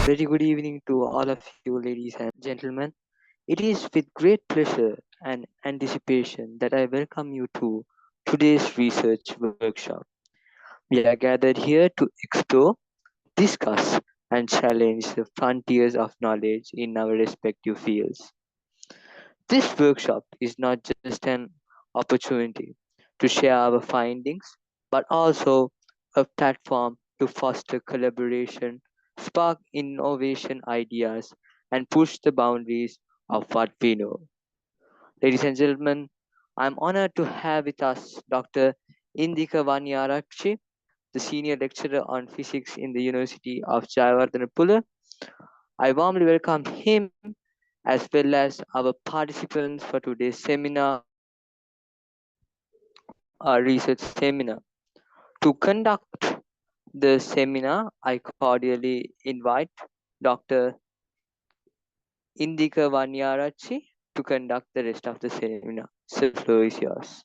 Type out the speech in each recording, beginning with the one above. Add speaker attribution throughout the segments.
Speaker 1: Very good evening to all of you, ladies and gentlemen. It is with great pleasure and anticipation that I welcome you to today's research workshop. We are gathered here to explore, discuss, and challenge the frontiers of knowledge in our respective fields. This workshop is not just an opportunity to share our findings, but also a platform to foster collaboration, spark innovation ideas, and push the boundaries of what we know. Ladies and gentlemen, I'm honored to have with us Dr. Indika Wanniarachchi, the senior lecturer on physics in the University of Jayawardenepura. I warmly welcome him as well as our participants for today's seminar, research seminar. To conduct the seminar, I cordially invite Dr. Indika Wanniarachchi to conduct the rest of the seminar. So, the floor is yours.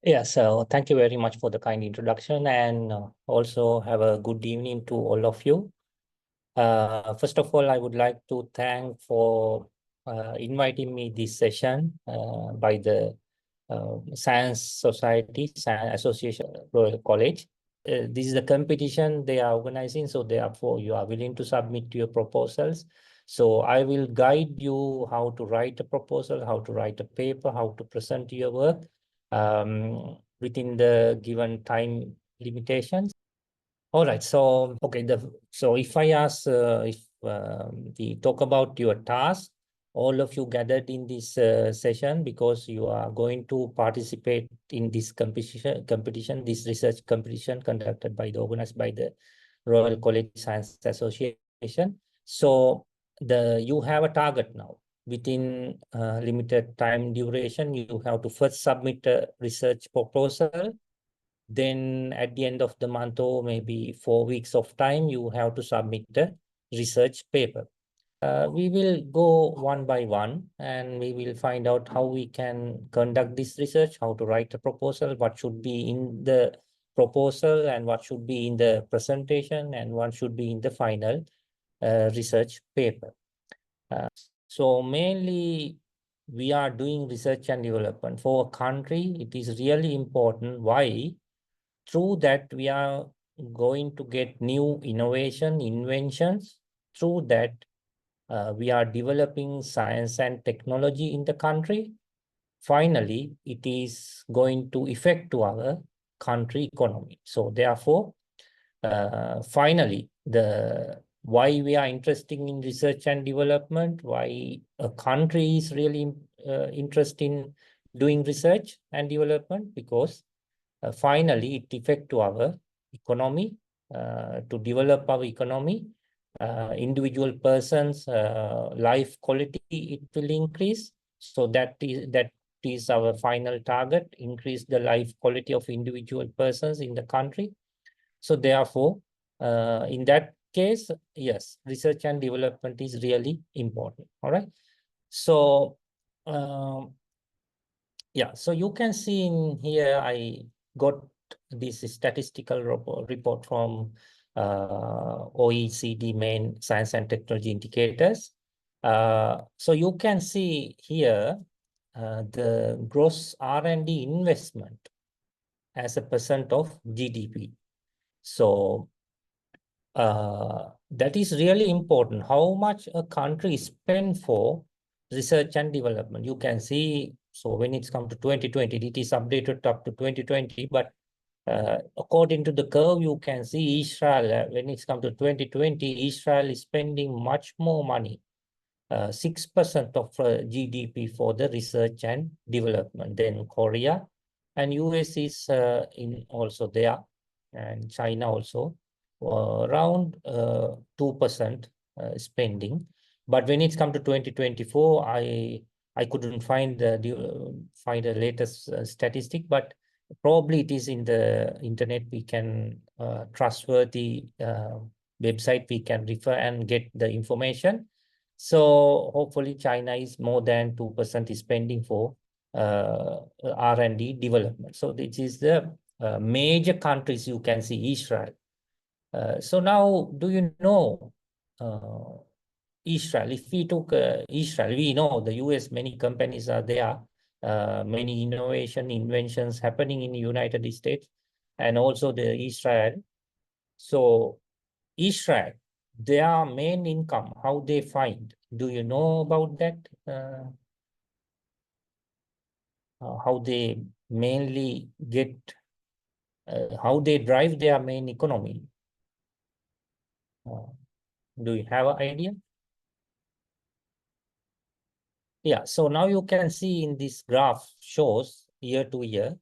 Speaker 2: Yeah, so thank you very much for the kind introduction, and also have a good evening to all of you. First of all, I would like to thank for inviting me this session by the Science Society, Science Association, Royal College. This is a competition they are organizing, so therefore you are willing to submit your proposals. So I will guide you how to write a proposal, how to write a paper, how to present your work within the given time limitations. All right, so okay, so if I ask if we talk about your task, all of you gathered in this session because you are going to participate in this competition, this research competition organized by the Royal College Science Association. So you have a target now. Within limited time duration, you have to first submit a research proposal. Then at the end of the month, or maybe 4 weeks of time, you have to submit the research paper. We will go one by one, and we will find out how we can conduct this research, how to write a proposal, what should be in the proposal, and what should be in the presentation, and what should be in the final research paper. So mainly, we are doing research and development. For a country, it is really important. Why? Through that, we are going to get new inventions. Through that, we are developing science and technology in the country. Finally, it is going to affect to our country economy. So therefore, finally, why we are interested in research and development, why a country is really interested in doing research and development, because finally, it affects to our economy, to develop our economy, individual persons' life quality, it will increase. So that is our final target, increase the life quality of individual persons in the country. So therefore, in that case, yes, research and development is really important. All right. So, yeah, so you can see in here, I got this statistical report from OECD main science and technology indicators. So you can see here the gross R&D investment as a percent of GDP. So that is really important. How much a country spend for research and development. You can see, so when it's come to 2020, it is updated up to 2020, but according to the curve, you can see Israel, when it's come to 2020, Israel is spending much more money, 6% of GDP for the research and development. Then Korea and US is in also there, and China also, around 2% spending. But when it's come to 2024, I couldn't find a latest statistic, but probably it is in the internet. We can trustworthy website we can refer and get the information. So hopefully China is more than 2% spending for R&D development. So this is the major countries. You can see Israel. So now, do you know Israel? If we took Israel, we know the US, many companies are there, many innovation, inventions happening in the United States and also the Israel. So Israel, their main income, how they find, do you know about that? How they mainly get, how they drive their main economy? Uh, do you have an idea? Yeah, so now you can see in this graph shows year to year,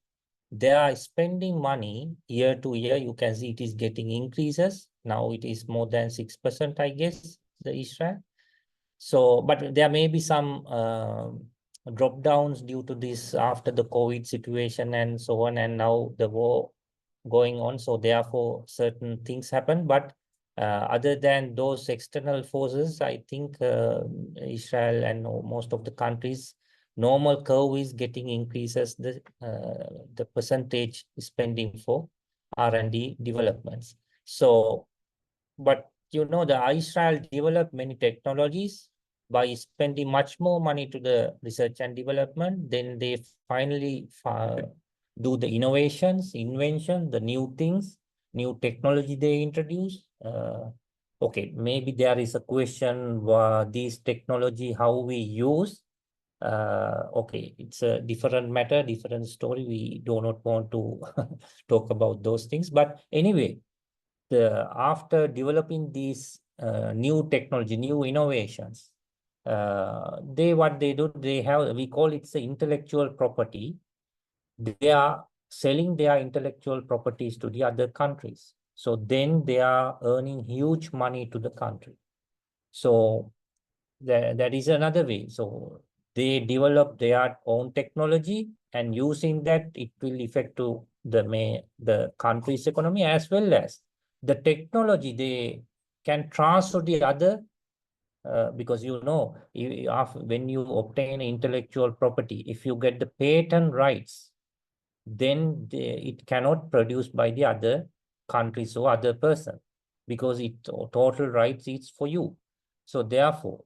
Speaker 2: they are spending money year to year. You can see it is getting increases. Now it is more than 6%, I guess, the Israel. So, but there may be some drop downs due to this after the COVID situation and so on, and now the war going on. So therefore, certain things happen. But other than those external forces, I think Israel and most of the countries, normal curve is getting increases the percentage spending for R&D developments. So, but you know, the Israel developed many technologies by spending much more money to the research and development. Then they finally do the innovations, invention, the new things, new technology they introduce. Okay, maybe there is a question, this technology, how we use. Okay, it's a different matter, different story. We do not want to talk about those things. But anyway, after developing these new technology, new innovations, what they do, they have, we call it the intellectual property. They are selling their intellectual properties to the other countries. So then they are earning huge money to the country. So that is another way. So they develop their own technology, and using that, it will affect to the country's economy, as well as the technology they can transfer the other, because you know, when you obtain intellectual property, if you get the patent rights, then it cannot produce by the other countries or other person, because it total rights is for you. So therefore,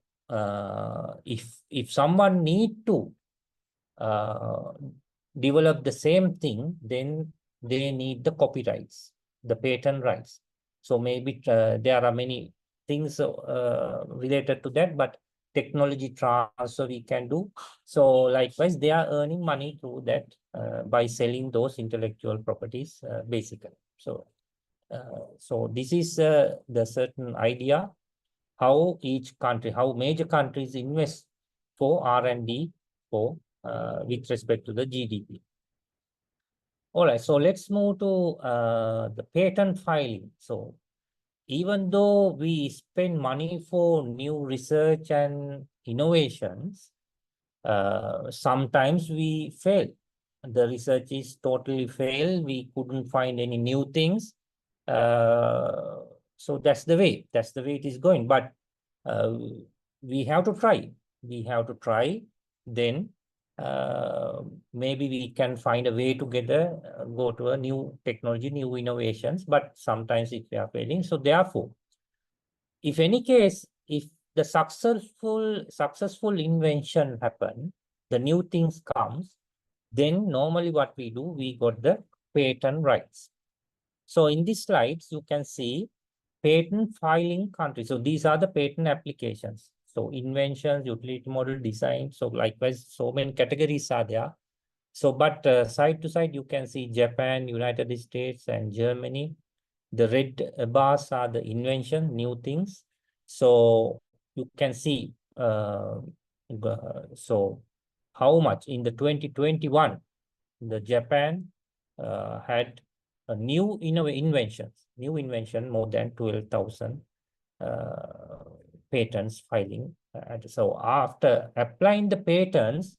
Speaker 2: if someone need to uh, develop the same thing, then they need the copyrights, the patent rights. So maybe there are many things related to that, but technology transfer we can do. So likewise, they are earning money through that by selling those intellectual properties, basically. So this is the certain idea how each country, how major countries invest for R&D for with respect to the GDP. All right, so let's move to the patent filing. So even though we spend money for new research and innovations, sometimes we fail. The research is totally failed. We couldn't find any new things. So that's the way it is going. But we have to try. We have to try. Then maybe we can find a way to go to a new technology, new innovations. But sometimes if we are failing, so therefore, if any case, if the successful invention happen, the new things comes, then normally what we do, we got the patent rights. So in these slides, you can see patent filing countries. So these are the patent applications. So inventions, utility model, design. So likewise, so many categories are there. So, but side to side, you can see Japan, United States, and Germany. The red bars are the invention, new things. So you can see, so how much in the 2021, the Japan had a new invention, more than 12,000 patents filing. So after applying the patents,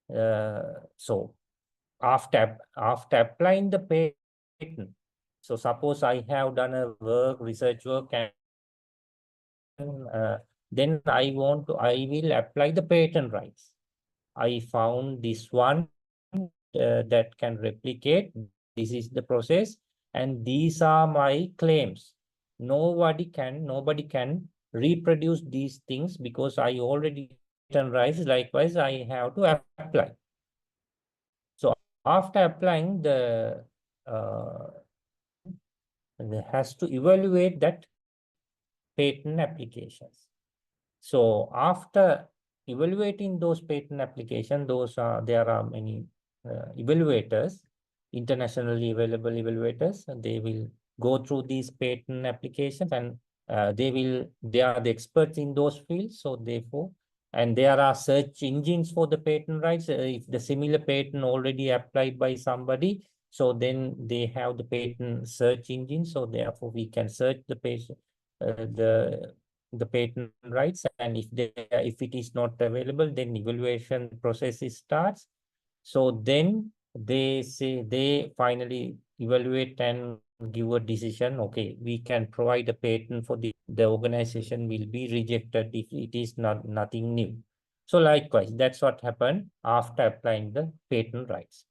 Speaker 2: so after applying the patent, so suppose I have done a research work, and then I will apply the patent rights. I found this one that can replicate. This is the process, and these are my claims. nobody can reproduce these things because I already eaten rice. Likewise, I have to apply. So after applying, the has to evaluate that patent applications. So after evaluating those patent applications, there are many evaluators, internationally available evaluators, and they will go through these patent applications, and they are the experts in those fields. So therefore, and there are search engines for the patent rights. If the similar patent already applied by somebody, so then they have the patent search engine. So therefore, we can search the patient, the patent rights, and if it is not available, then evaluation process starts. So then they finally evaluate and give a decision. Okay, we can provide a patent for the organization will be rejected if it is nothing new. So likewise, that's what happened after applying the patent rights.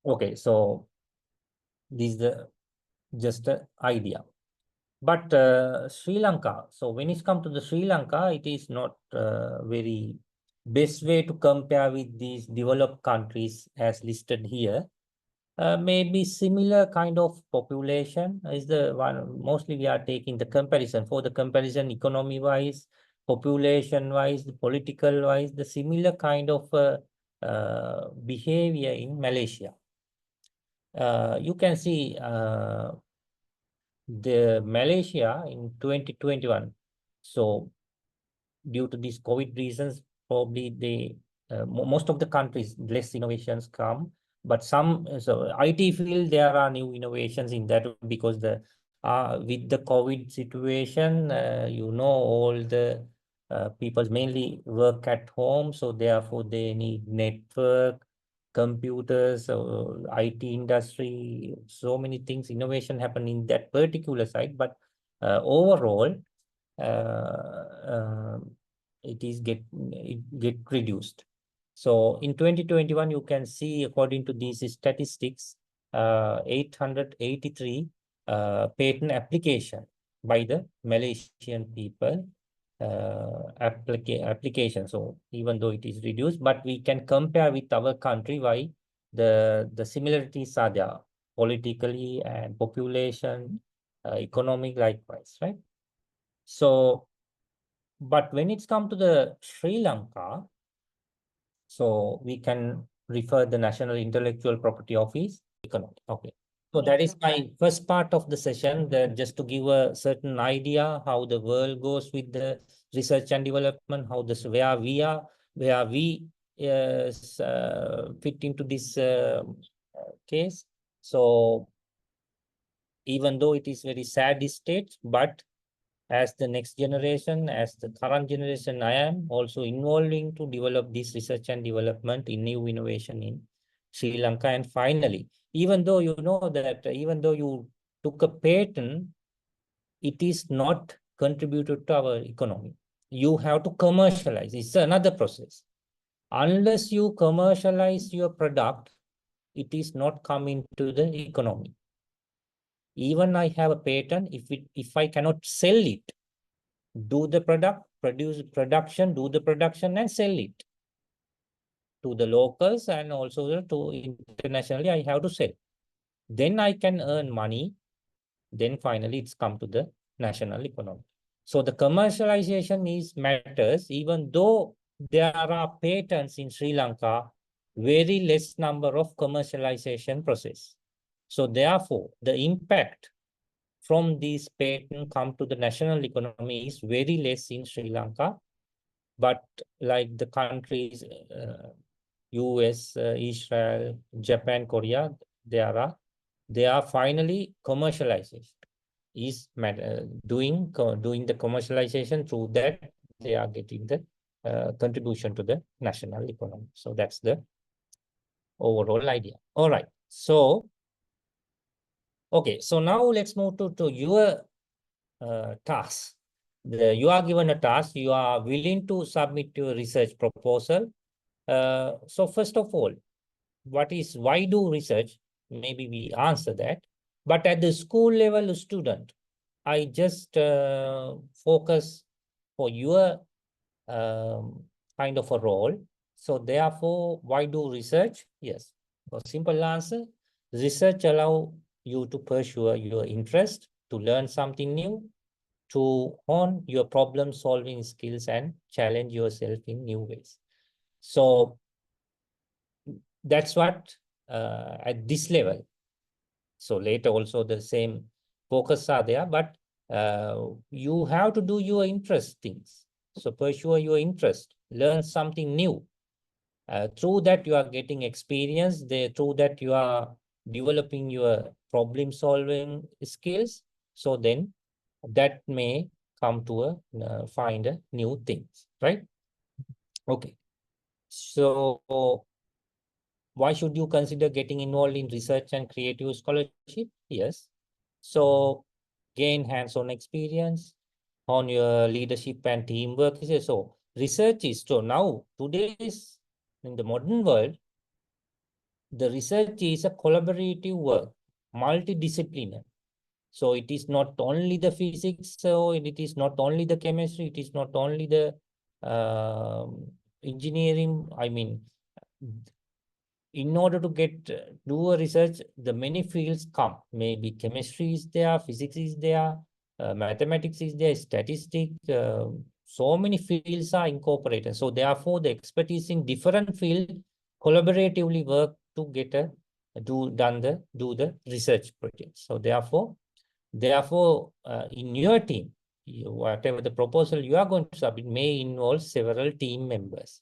Speaker 2: Okay, so this is the just an idea. But Sri Lanka, so when it's come to the Sri Lanka, it is not very best way to compare with these developed countries as listed here. Maybe similar kind of population is the one. Mostly we are taking the comparison for the comparison economy wise, population wise, the political wise, the similar kind of behavior in Malaysia. You can see the Malaysia in 2021. So due to these COVID reasons, probably most of the countries less innovations come, but some, so IT field there are new innovations in that, because the with the COVID situation, all the people mainly work at home, so therefore they need network, computers, IT industry, so many things, innovation happen in that particular side. But overall, it get reduced. So in 2021, you can see, according to these statistics, 883 patent application by the Malaysian people application. So even though it is reduced, but we can compare with our country, why the similarities are there politically and population, economic likewise, right? So, but when it's come to the Sri Lanka, so we can refer the National Intellectual Property Office economic. Okay. So that is my first part of the session, just to give a certain idea how the world goes with the research and development, how this where we fit into this case. So even though it is very sad state, but as the next generation, as the current generation, I am also involving to develop this research and development in new innovation in Sri Lanka. And finally, even though you know that, even though you took a patent, it is not contributed to our economy. You have to commercialize. It's another process. Unless you commercialize your product, it is not coming to the economy. Even I have a patent, if I cannot sell it, do the production and sell it to the locals, and also to internationally, I have to sell. Then I can earn money. Then finally it's come to the national economy. So the commercialization matters, even though there are patents in Sri Lanka, very less number of commercialization process. So therefore, the impact from these patents come to the national economy is very less in Sri Lanka. But like the countries, US, Israel, Japan, Korea, they are finally commercialization doing the commercialization. Through that, they are getting the contribution to the national economy. So that's the overall idea. All right. So, okay. So now let's move to your task. You are given a task. You are willing to submit your research proposal. So first of all, why do research? Maybe we answer that. But at the school level student, I just focus for your kind of a role. So therefore, why do research? Yes, a simple answer. Research allow you to pursue your interest, to learn something new, to hone your problem solving skills and challenge yourself in new ways. So that's what at this level. So later also the same focus are there, but you have to do your interest things. So pursue your interest, learn something new. Through that you are getting experience. Through that you are developing your problem solving skills. So then that may come to find a new things, right? Okay. So why should you consider getting involved in research and creative scholarship? Yes. So gain hands-on experience on your leadership and teamwork. So research is, so now today's in the modern world, the research is a collaborative work, multidisciplinary. So it is not only the physics, so it is not only the chemistry, it is not only the engineering. I mean, in order to get do a research, the many fields come. Maybe chemistry is there, physics is there, mathematics is there, statistics. So many fields are incorporated. So therefore, the expertise in different field collaboratively work to get a do the research project. So therefore, in your team, whatever the proposal you are going to submit may involve several team members.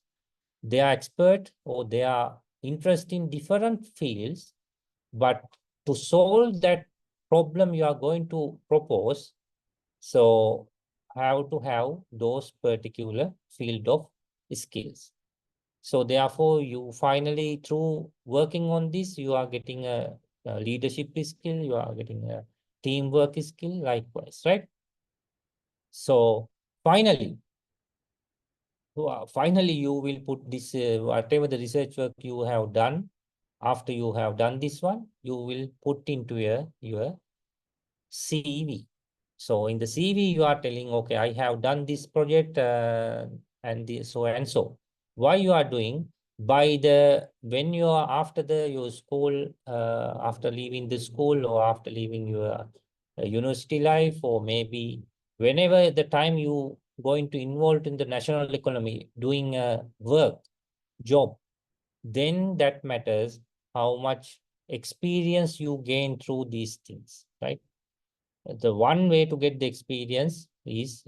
Speaker 2: They are expert or they are interested in different fields, but to solve that problem you are going to propose, so have to have those particular field of skills. So therefore, you finally, through working on this, you are getting a leadership skill, you are getting a teamwork skill, likewise, right? So finally, finally, you will put this, whatever the research work you have done, after you have done this one, you will put into your CV. So in the CV, you are telling, okay, I have done this project and this, so and so. Why you are doing? By the when you are after the your school, after leaving the school or after leaving your university life, or maybe whenever the time you going to involved in the national economy, doing a work job, then that matters how much experience you gain through these things, right? The one way to get the experience is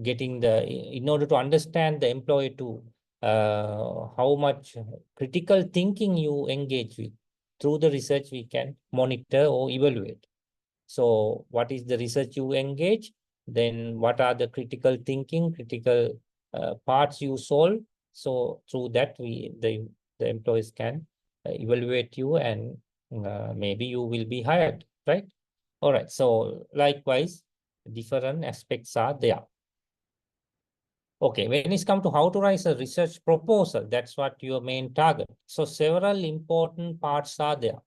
Speaker 2: getting the, in order to understand the employee to how much critical thinking you engage with. Through the research we can monitor or evaluate. So what is the research you engage? Then what are the critical thinking, critical parts you solve? So through that, the employees can evaluate you, and maybe you will be hired, right? All right. So likewise, different aspects are there. Okay, when it's come to how to write a research proposal, that's what your main target. So several important parts are there.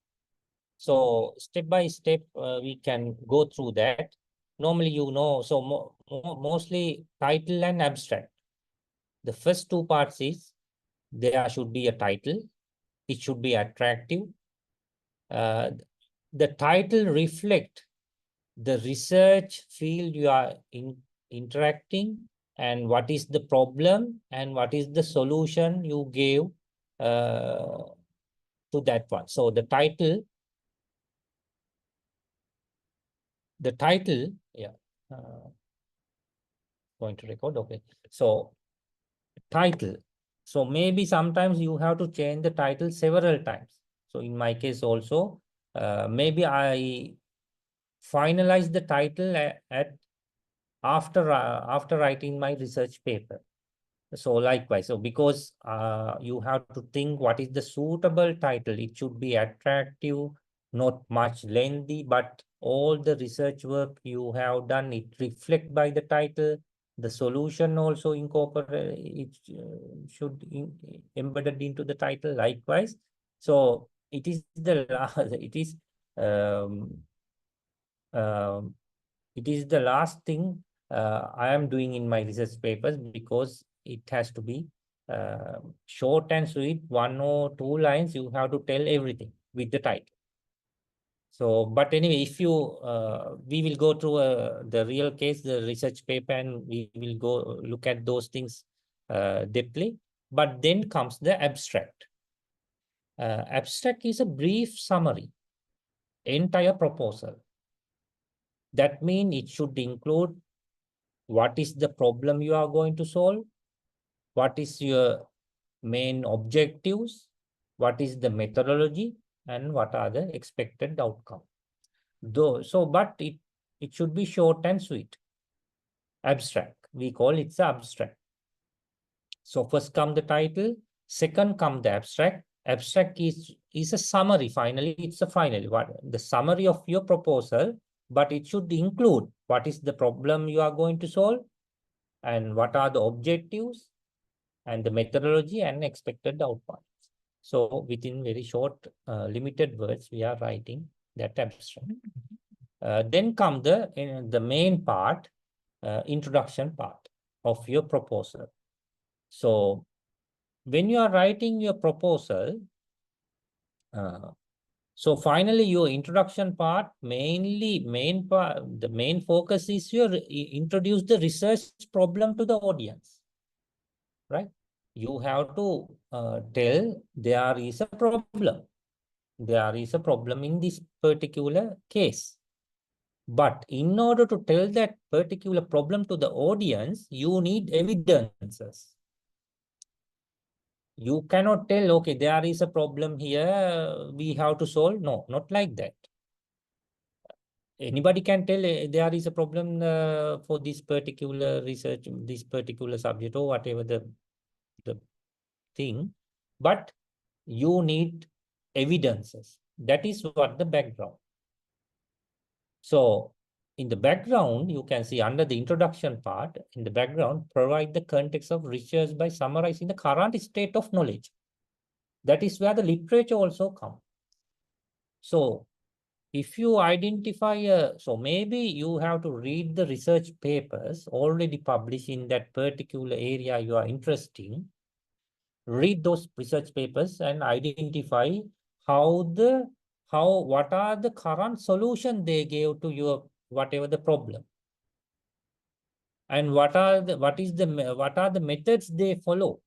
Speaker 2: So step by step, we can go through that. Normally, so mostly title and abstract. The first two parts is there should be a title. It should be attractive. Uh, the title reflect the research field you are interacting, and what is the problem and what is the solution you gave to that one. So the title, yeah, going to record. Okay. So title. So maybe sometimes you have to change the title several times. So in my case also, maybe I finalize the title at after writing my research paper. So likewise, so because you have to think what is the suitable title. It should be attractive, not much lengthy, but all the research work you have done, it reflect by the title. The solution also incorporate, it should embedded into the title, likewise. So it is the it is um, it is the last thing I am doing in my research papers, because it has to be short and sweet. 1 or 2 lines, you have to tell everything with the title. So, but anyway, if you, we will go through the real case, the research paper, and we will go look at those things deeply. But then comes the abstract. Abstract is a brief summary, entire proposal. That means it should include what is the problem you are going to solve, what is your main objectives, what is the methodology, and what are the expected outcome. But it should be short and sweet. Abstract, we call it the abstract. So first come the title, second come the abstract. Abstract is a summary. Finally, it's a the summary of your proposal, but it should include what is the problem you are going to solve, and what are the objectives, and the methodology and expected outcomes. So within very short, limited words, we are writing that abstract. Then come the main part, introduction part of your proposal. So when you are writing your proposal, so finally your introduction part, the main focus is your introduce the research problem to the audience, right? You have to tell there is a problem. There is a problem in this particular case. But in order to tell that particular problem to the audience, you need evidences. You cannot tell, okay, there is a problem here, we have to solve. No, not like that. Anybody can tell there is a problem for this particular research, this particular subject, or whatever the thing, but you need evidences. That is what the background. So in the background, you can see under the introduction part, in the background, provide the context of research by summarizing the current state of knowledge. That is where the literature also comes. So if you identify, so maybe you have to read the research papers already published in that particular area you are interested in. Read those research papers and identify what are the current solution they gave to your whatever the problem, and what are the methods they follow,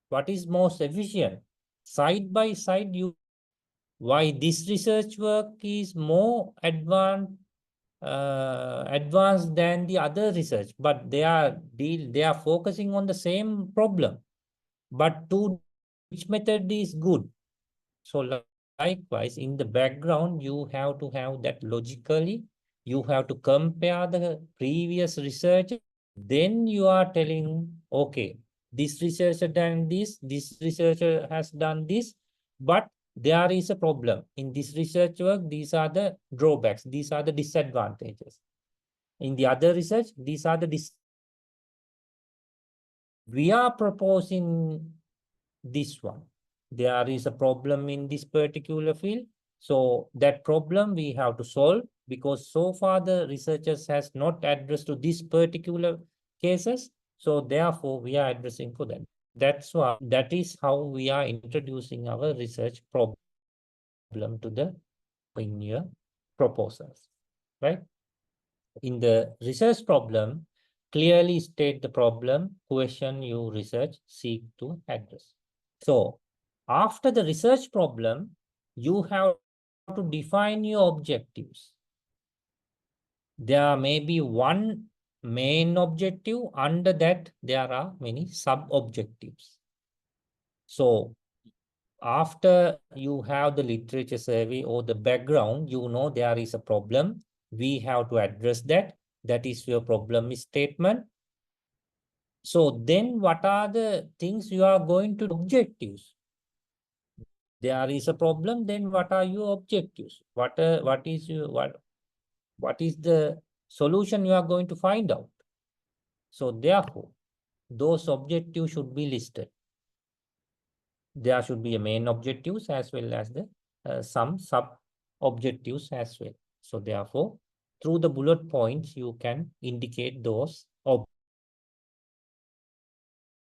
Speaker 2: what is most efficient. Side by side, you why this research work is more advanced than the other research, but they are focusing on the same problem, but which method is good. So likewise, in the background, you have to have that logically, you have to compare the previous research. Then you are telling, okay, this researcher done this researcher has done this, but there is a problem in this research work. These are the drawbacks, these are the disadvantages. In the other research, these are the we are proposing this one. There is a problem in this particular field. So that problem we have to solve, because so far the researchers has not addressed to this particular cases. So therefore we are addressing for them. That's why that is how we are introducing our research problem to the in your proposals, right? In the research problem, clearly state the problem, question you research seek to address. So after the research problem, you have to define your objectives. There may be one main objective. Under that, there are many sub-objectives. So after you have the literature survey or the background, you know there is a problem. We have to address that. That is your problem statement. So then what are the things you are going to objectives? There is a problem, then what are your objectives? What is the solution you are going to find out? So therefore, those objectives should be listed. There should be a main objectives as well as the some sub objectives as well. So therefore, through the bullet points, you can indicate those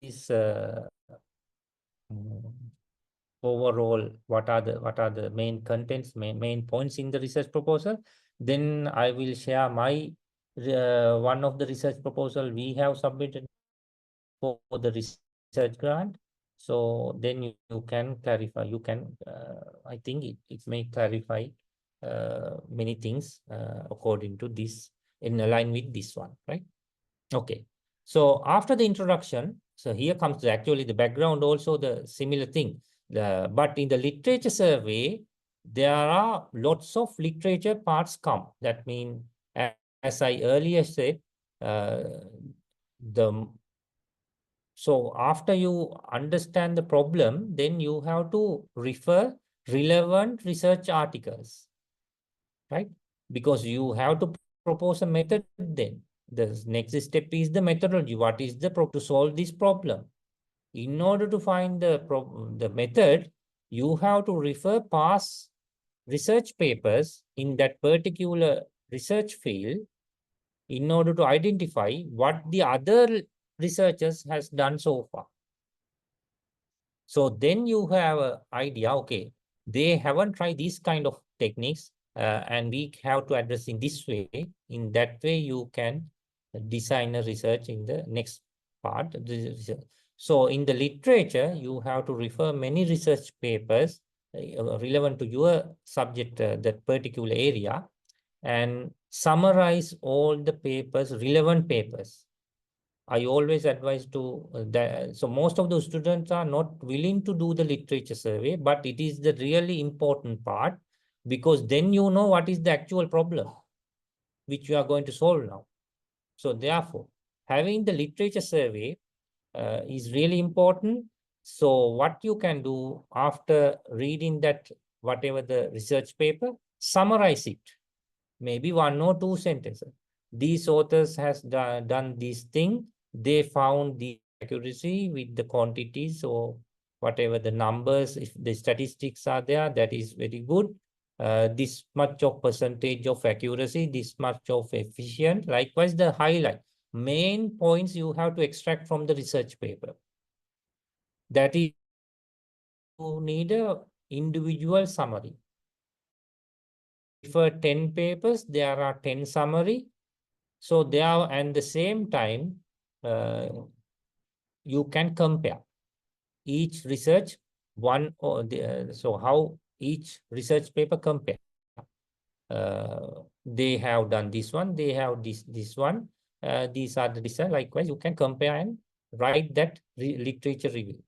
Speaker 2: is overall what are the main contents, main points in the research proposal. Then I will share my one of the research proposal we have submitted for the research grant. So then you can clarify, you can I think it may clarify many things according to this, in line with this one, right? Okay. So after the introduction, so here comes actually the background, also the similar thing. But in the literature survey, there are lots of literature parts come. That means, as I earlier said, the so after you understand the problem, then you have to refer relevant research articles, right? Because you have to propose a method then. The next step is the methodology. What is the to solve this problem? In order to find the method, you have to refer past research papers in that particular research field in order to identify what the other researchers has done so far. So then you have an idea, okay, they haven't tried these kind of techniques, and we have to address in this way. In that way, you can design a research in the next part. So in the literature, you have to refer many research papers relevant to your subject, that particular area, and summarize all the papers, relevant papers. I always advise to that. So most of the students are not willing to do the literature survey, but it is the really important part, because then you know what is the actual problem which you are going to solve now. So therefore, having the literature survey is really important. So what you can do after reading that, whatever the research paper, summarize it, maybe 1 or 2 sentences. These authors has done this thing. They found the accuracy with the quantities or whatever the numbers, if the statistics are there, that is very good. This much of percentage of accuracy, this much of efficient. Likewise, the highlight, main points you have to extract from the research paper. That is, you need a individual summary. For 10 papers, there are 10 summary. So they are, and the same time, you can compare each research one or the, so how each research paper compare. They have done this one, they have this one. These are the design. Likewise, you can compare and write that literature review,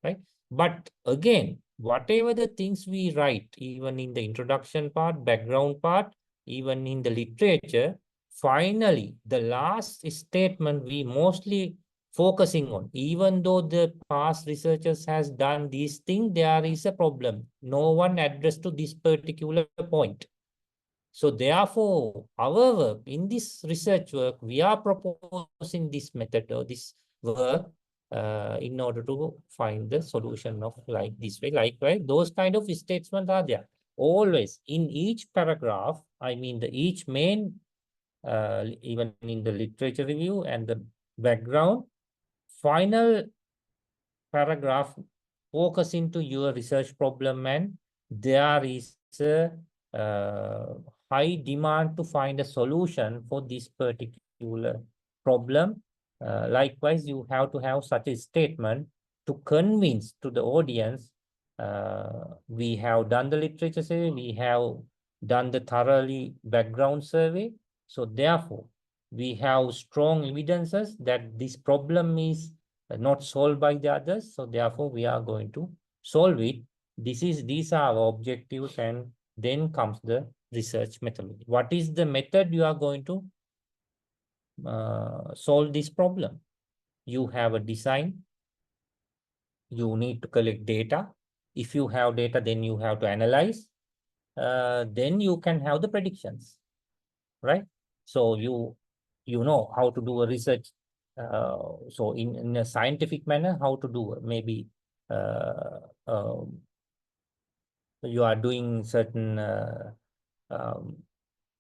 Speaker 2: right? But again, whatever the things we write, even in the introduction part, background part, even in the literature, finally, the last statement we mostly focusing on, even though the past researchers has done this thing, there is a problem. No one addressed to this particular point. So therefore, our work in this research work, we are proposing this method or this work in order to find the solution of like this way. Likewise, those kind of statements are there. Always in each paragraph, I mean the each main, even in the literature review and the background, final paragraph focus into your research problem, and there is a high demand to find a solution for this particular problem. Likewise, you have to have such a statement to convince to the audience, we have done the literature survey, we have done the thoroughly background survey. So therefore, we have strong evidences that this problem is not solved by the others. So therefore, we are going to solve it. These are our objectives, and then comes the research methodology. What is the method you are going to solve this problem? You have a design. You need to collect data. If you have data, then you have to analyze. Then you can have the predictions, right? So you know how to do a research. So in a scientific manner, how to do maybe you are doing certain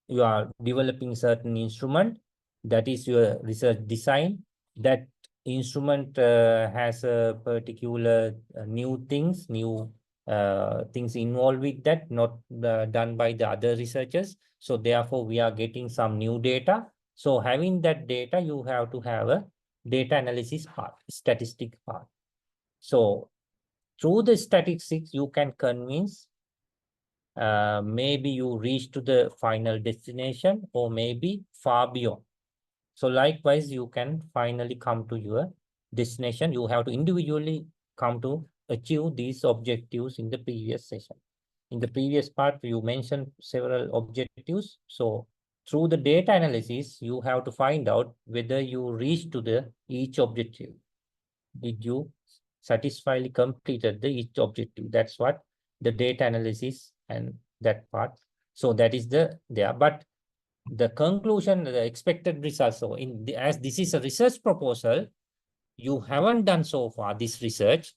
Speaker 2: you are developing certain instrument, that is your research design. That instrument has a particular new things involved with that, not done by the other researchers. So therefore we are getting some new data. So having that data, you have to have a data analysis part, statistic part. So through the statistics you can convince, maybe you reach to the final destination or maybe far beyond. So likewise, you can finally come to your destination. You have to individually come to achieve these objectives in the previous session. In the previous part, you mentioned several objectives. So through the data analysis, you have to find out whether you reach to the each objective. Did you satisfyingly completed the each objective? That's what the data analysis and that part. So that is the there. But the conclusion, the expected results. So as this is a research proposal, you haven't done so far this research.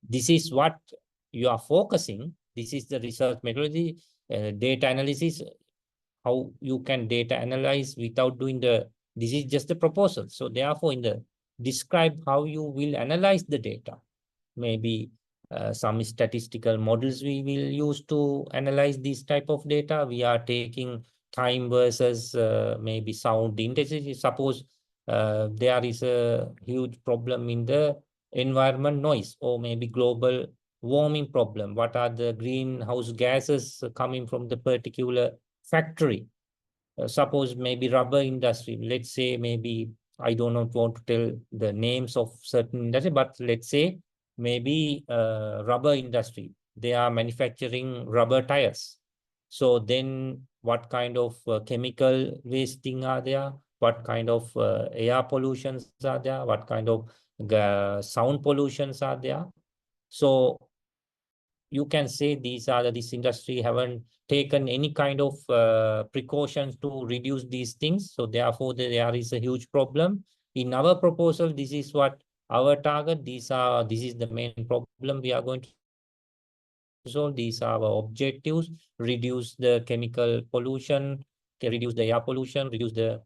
Speaker 2: This is what you are focusing. This is the research methodology, data analysis, how you can data analyze without doing this is just the proposal. So therefore, in the describe how you will analyze the data. Maybe some statistical models we will use to analyze this type of data. We are taking time versus maybe sound intensity. Suppose there is a huge problem in the environment noise, or maybe global warming problem. What are the greenhouse gases coming from the particular factory? Suppose maybe rubber industry, let's say, maybe I do not want to tell the names of certain industry, but let's say maybe rubber industry, they are manufacturing rubber tires. So then what kind of chemical wasting are there? What kind of air pollutions are there? What kind of sound pollutions are there? So you can say this industry haven't taken any kind of precautions to reduce these things. So therefore, there is a huge problem. In our proposal, this is what our target. This is the main problem we are going to solve. These are our objectives: reduce the chemical pollution, reduce the air pollution, reduce the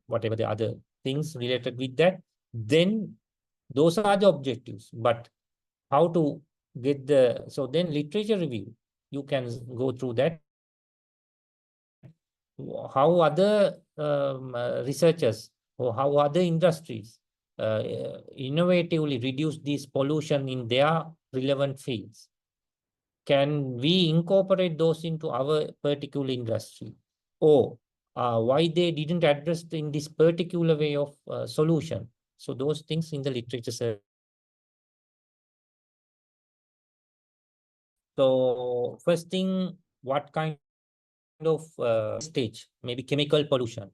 Speaker 2: whatever the other things related with that. Then those are the objectives. But how to get the, so then literature review, you can go through that, how other researchers or how other industries innovatively reduce this pollution in their relevant fields. Can we incorporate those into our particular industry? Or why they didn't address in this particular way of solution? So those things in the literature survey you have to do. So first thing, what kind of wastage, maybe chemical pollution,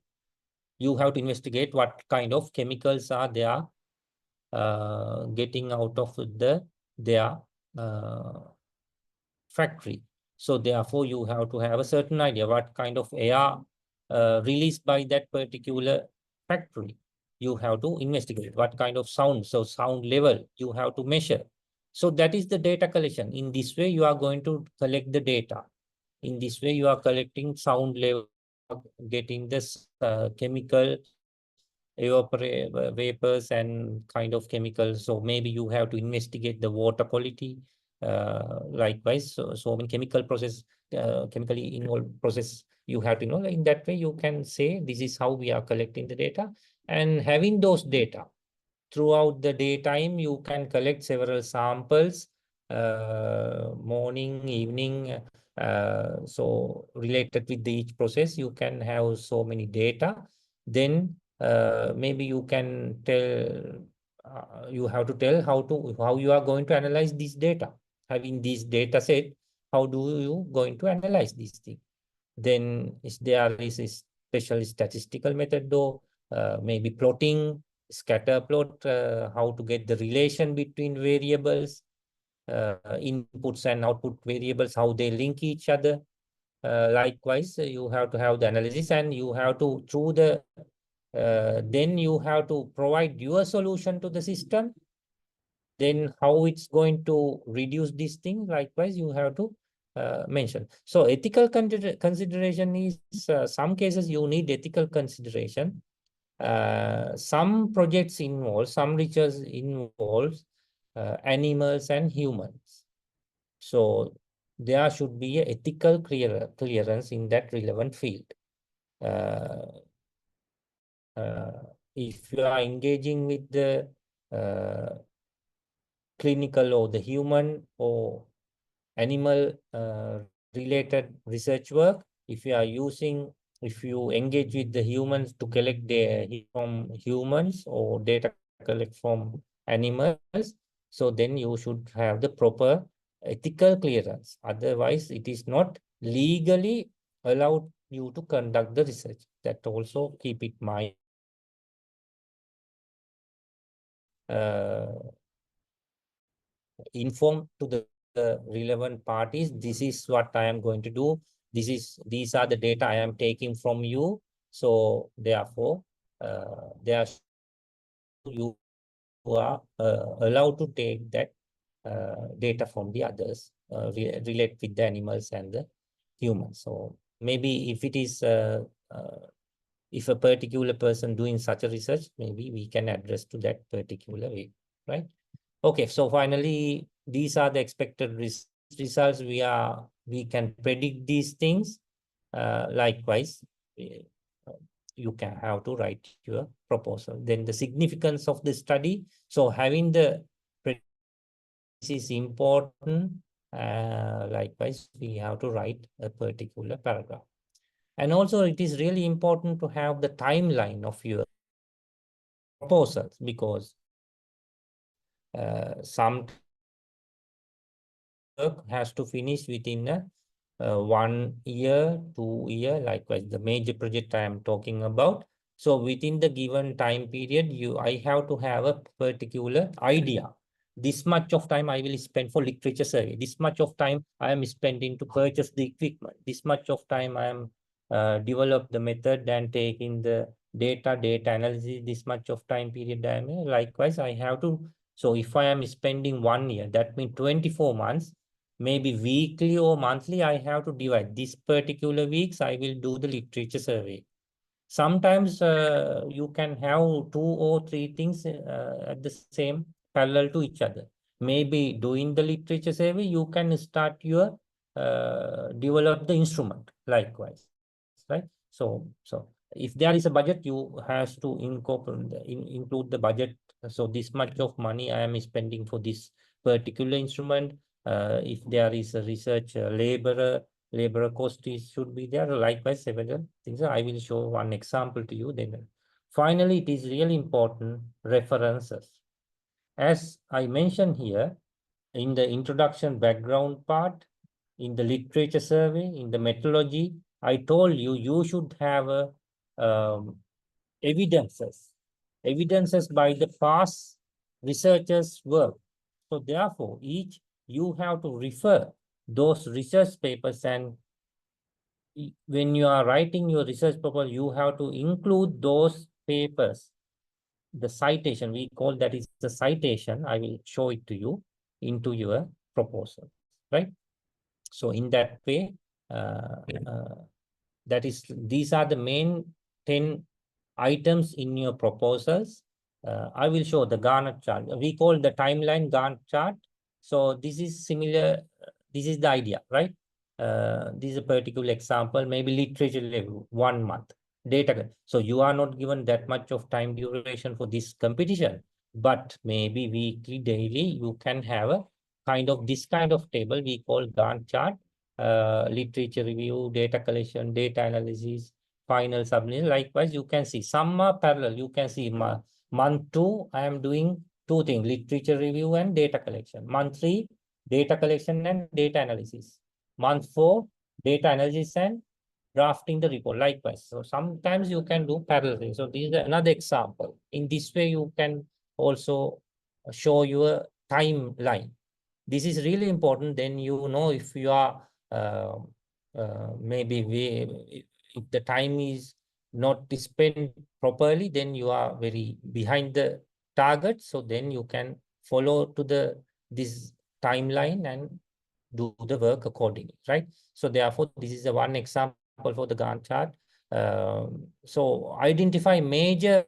Speaker 2: you have to investigate what kind of chemicals are there getting out of their factory. So therefore, you have to have a certain idea what kind of air released by that particular factory. You have to investigate what kind of sound, so sound level you have to measure. So that is the data collection. In this way, you are going to collect the data. In this way, you are collecting sound level, getting this chemical vapors and kind of chemicals. So maybe you have to investigate the water quality. Likewise, so many chemical process, chemically involved process you have to know. In that way, you can say this is how we are collecting the data. And having those data throughout the daytime, you can collect several samples, morning, evening. So related with each process, you can have so many data. Then maybe you can tell, you have to tell how you are going to analyze this data. Having this data set, how do you going to analyze this thing? Then there is a special statistical method, though, maybe plotting, scatter plot, how to get the relation between variables, inputs and output variables, how they link each other. Likewise, you have to have the analysis, and you have to, through the, then you have to provide your solution to the system. Then how it's going to reduce this thing. Likewise, you have to mentioned. So ethical consideration is some cases you need ethical consideration. Some projects involve, some research involves animals and humans. So there should be a ethical clearance in that relevant field. Uh, if you are engaging with the clinical or the human or animal related research work, if you engage with the humans to collect data from humans or data collect from animals, so then you should have the proper ethical clearance. Otherwise, it is not legally allowed you to conduct the research. That also keep it in mind. Inform to the relevant parties, this is what I am going to do, these are the data I am taking from you, so therefore you are allowed to take that data from the others, relate with the animals and the humans. So maybe if it is if a particular person doing such a research, maybe we can address to that particular way, right? Okay, so finally, these are the expected results. We can predict these things. Likewise, you can have to write your proposal. Then the significance of the study. So having the is important. Likewise, we have to write a particular paragraph. And also, it is really important to have the timeline of your proposals, because sometimes work has to finish within a 1 year, 2 year, likewise the major project I am talking about. So within the given time period, I have to have a particular idea. This much of time I will spend for literature survey. This much of time I am spending to purchase the equipment. This much of time I am develop the method and taking the data analysis. This much of time period I am likewise I have to. So if I am spending 1 year, that means 24 months. Maybe weekly or monthly, I have to divide. This particular weeks, I will do the literature survey. Sometimes you can have 2 or 3 things at the same parallel to each other. Maybe doing the literature survey, you can start your develop the instrument likewise, right? So if there is a budget, you have to include the budget. So this much of money I am spending for this particular instrument. If there is a research labor cost should be there. Likewise, several things. I will show one example to you. Then finally, it is really important references. As I mentioned here in the introduction background part, in the literature survey, in the methodology, I told you should have a evidences by the past researchers' work. So therefore, you have to refer those research papers, and when you are writing your research proposal, you have to include those papers. The citation, we call that is the citation. I will show it to you into your proposal, right? So in that way, these are the main 10 items in your proposals. I will show the Gantt chart. We call the timeline Gantt chart. So this is similar. This is the idea, right? This is a particular example, maybe literature review, 1 month. Data. So you are not given that much of time duration for this competition, but maybe weekly, daily, you can have a this kind of table we call Gantt chart. Literature review, data collection, data analysis, final submission. Likewise, you can see some are parallel. You can see month 2, I am doing 2 things, literature review and data collection. Month 3, data collection and data analysis. Month 4, data analysis and drafting the report. Likewise, so sometimes you can do parallel. So this is another example. In this way, you can also show your timeline. This is really important. Then you know if you are maybe if the time is not spent properly, then you are very behind the target. So then you can follow to this timeline and do the work accordingly, right? So therefore, this is a one example for the Gantt chart. So identify major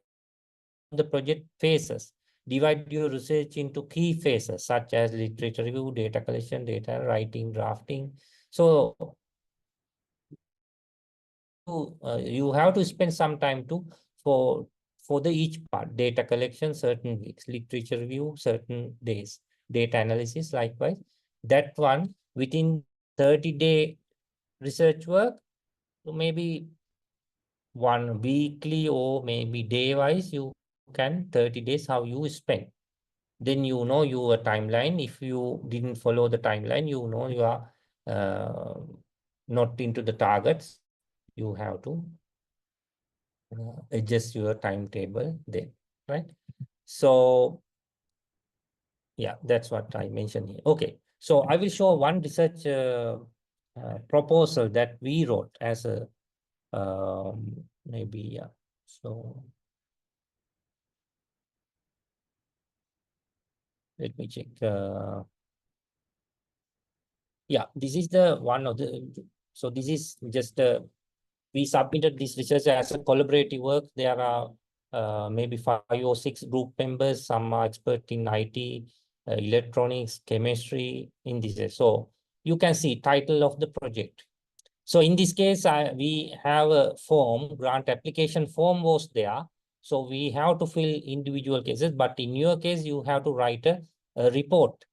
Speaker 2: the project phases. Divide your research into key phases such as literature review, data collection, data writing, drafting. So you have to spend some time for the each part. Data collection certain weeks, literature review certain days, data analysis likewise. That one within 30-day research work, maybe one weekly or maybe day wise, you can 30 days how you spend. Then you know your timeline. If you didn't follow the timeline, you know you are not into the targets. You have to adjust your timetable then, right? So yeah, that's what I mentioned here. Okay, so I will show one research proposal that we wrote as a maybe, yeah. So let me check. Yeah, this is the one of the, so this is just we submitted this research as a collaborative work. There are maybe 5 or 6 group members. Some are expert in IT, electronics, chemistry in this. So you can see title of the project. So in this case, we have a form, grant application form was there. So we have to fill individual cases, but in your case, you have to write a report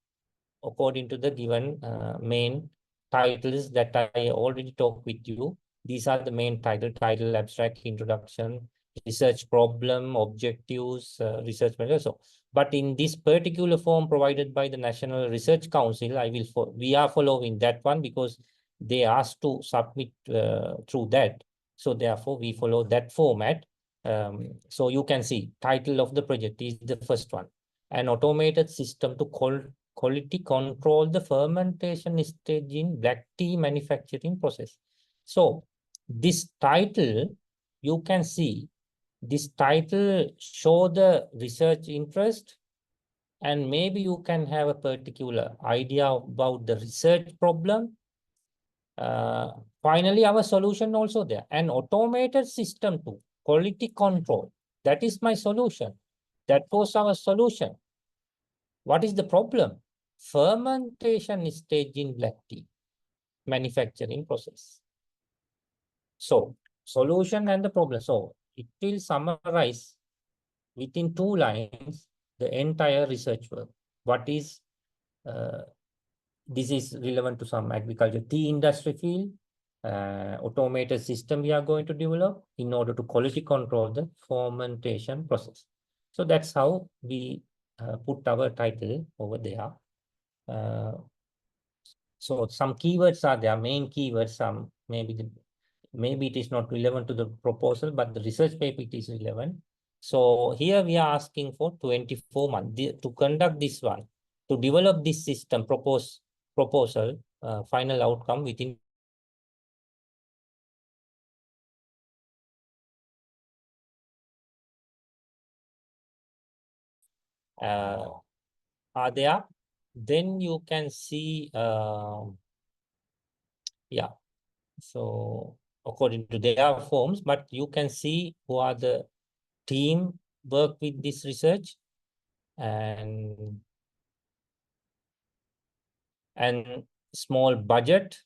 Speaker 2: according to the given main titles that I already talked with you. These are the main title, abstract, introduction, research problem, objectives, research matter. So, but in this particular form provided by the National Research Council, we are following that one because they asked to submit through that. So therefore, we follow that format. So you can see title of the project is the first one. An automated system to quality control the fermentation stage in black tea manufacturing process. So this title, you can see this title show the research interest, and maybe you can have a particular idea about the research problem. Finally, our solution also there, an automated system to quality control. That is my solution. That was our solution. What is the problem? Fermentation stage in black tea manufacturing process. So, solution and the problem. So, it will summarize within 2 lines the entire research work. What is, this is relevant to some agriculture tea industry field, automated system we are going to develop in order to quality control the fermentation process. So, that's how we put our title over there. So some keywords are there, main keywords, some maybe it is not relevant to the proposal, but the research paper it is relevant. So here we are asking for 24 months to conduct this one, to develop this system proposal, final outcome within are there. Then you can see, yeah. So according to their forms, but you can see who are the team work with this research, and small budget.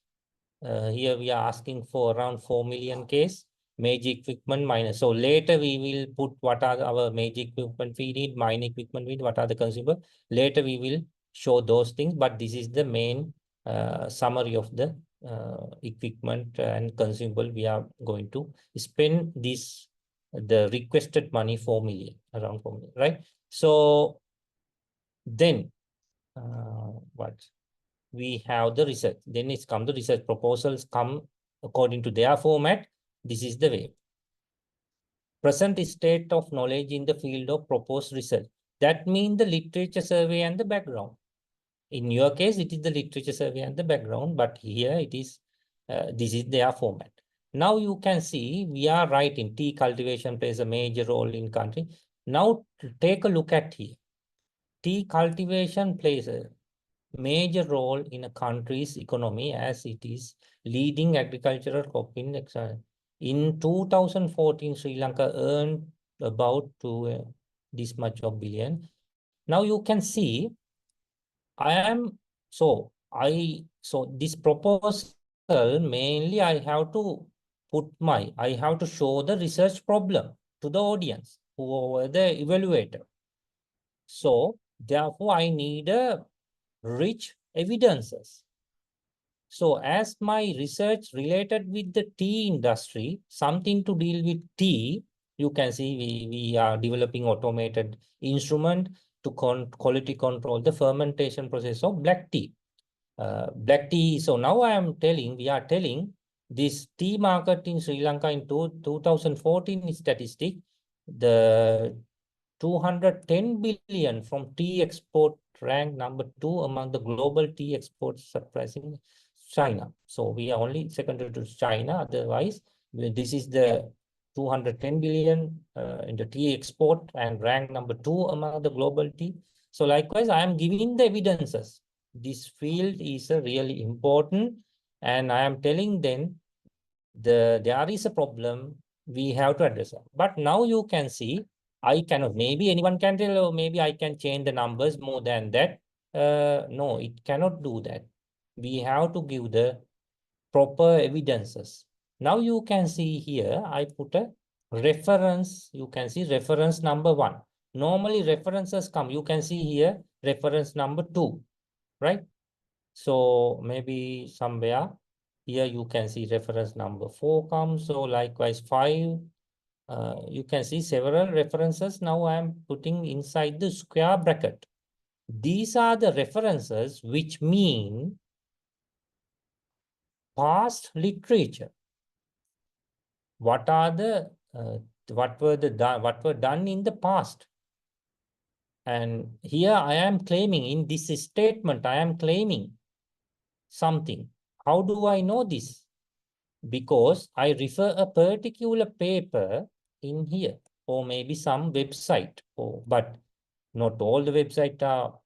Speaker 2: Here we are asking for around 4 million case, major equipment minus. So later we will put what are our major equipment we need, minor equipment we need, what are the consumable. Later we will show those things, but this is the main summary of the equipment and consumable we are going to spend this, the requested money 4 million, around 4 million, right? So then what? We have the research. Then it's come the research proposals come according to their format. This is the way. Present state of knowledge in the field of proposed research. That means the literature survey and the background. In your case, it is the literature survey and the background, but here it is, this is their format. Now you can see we are writing tea cultivation plays a major role in country. Now take a look at here. Tea cultivation plays a major role in a country's economy as it is leading agricultural crop in exile. In 2014, Sri Lanka earned about this much of billion. Now you can see, so this proposal mainly I have to I have to show the research problem to the audience, who are the evaluator. So therefore, I need a rich evidences. So as my research related with the tea industry, something to deal with tea, you can see we are developing automated instrument to quality control the fermentation process of black tea. Black tea. So now we are telling this tea market in Sri Lanka in 2014 statistic, the 210 billion from tea export ranked number 2 among the global tea exports, surprising China. So we are only secondary to China. Otherwise, this is the 210 billion in the tea export and ranked number 2 among the global tea. So likewise, I am giving the evidences. This field is really important, and I am telling them there is a problem, we have to address it. But now you can see, I cannot, maybe anyone can tell, or maybe I can change the numbers more than that. No, it cannot do that. We have to give the proper evidences. Now you can see here, I put a reference. You can see reference number 1. Normally references come, you can see here, reference number 2, right? So maybe somewhere here you can see reference number 4 comes. So likewise 5, you can see several references. Now I am putting inside the square bracket. These are the references which mean past literature. What are the what were done in the past? And here I am claiming, in this statement, I am claiming something. How do I know this? Because I refer a particular paper in here, or maybe some website, but not all the websites are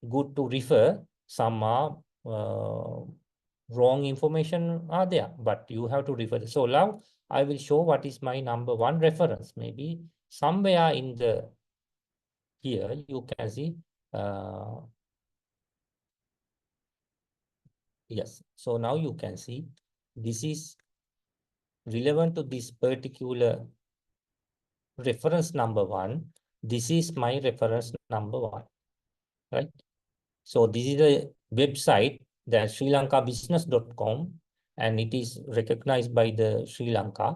Speaker 2: good to refer. Some are wrong information are there, but you have to refer. So now I will show what is my number 1 reference. Maybe somewhere in the here you can see. Yes, so now you can see this is relevant to this particular reference number 1. This is my reference number 1, right? So this is a website, that srilankabusiness.com, and it is recognized by the Sri Lanka,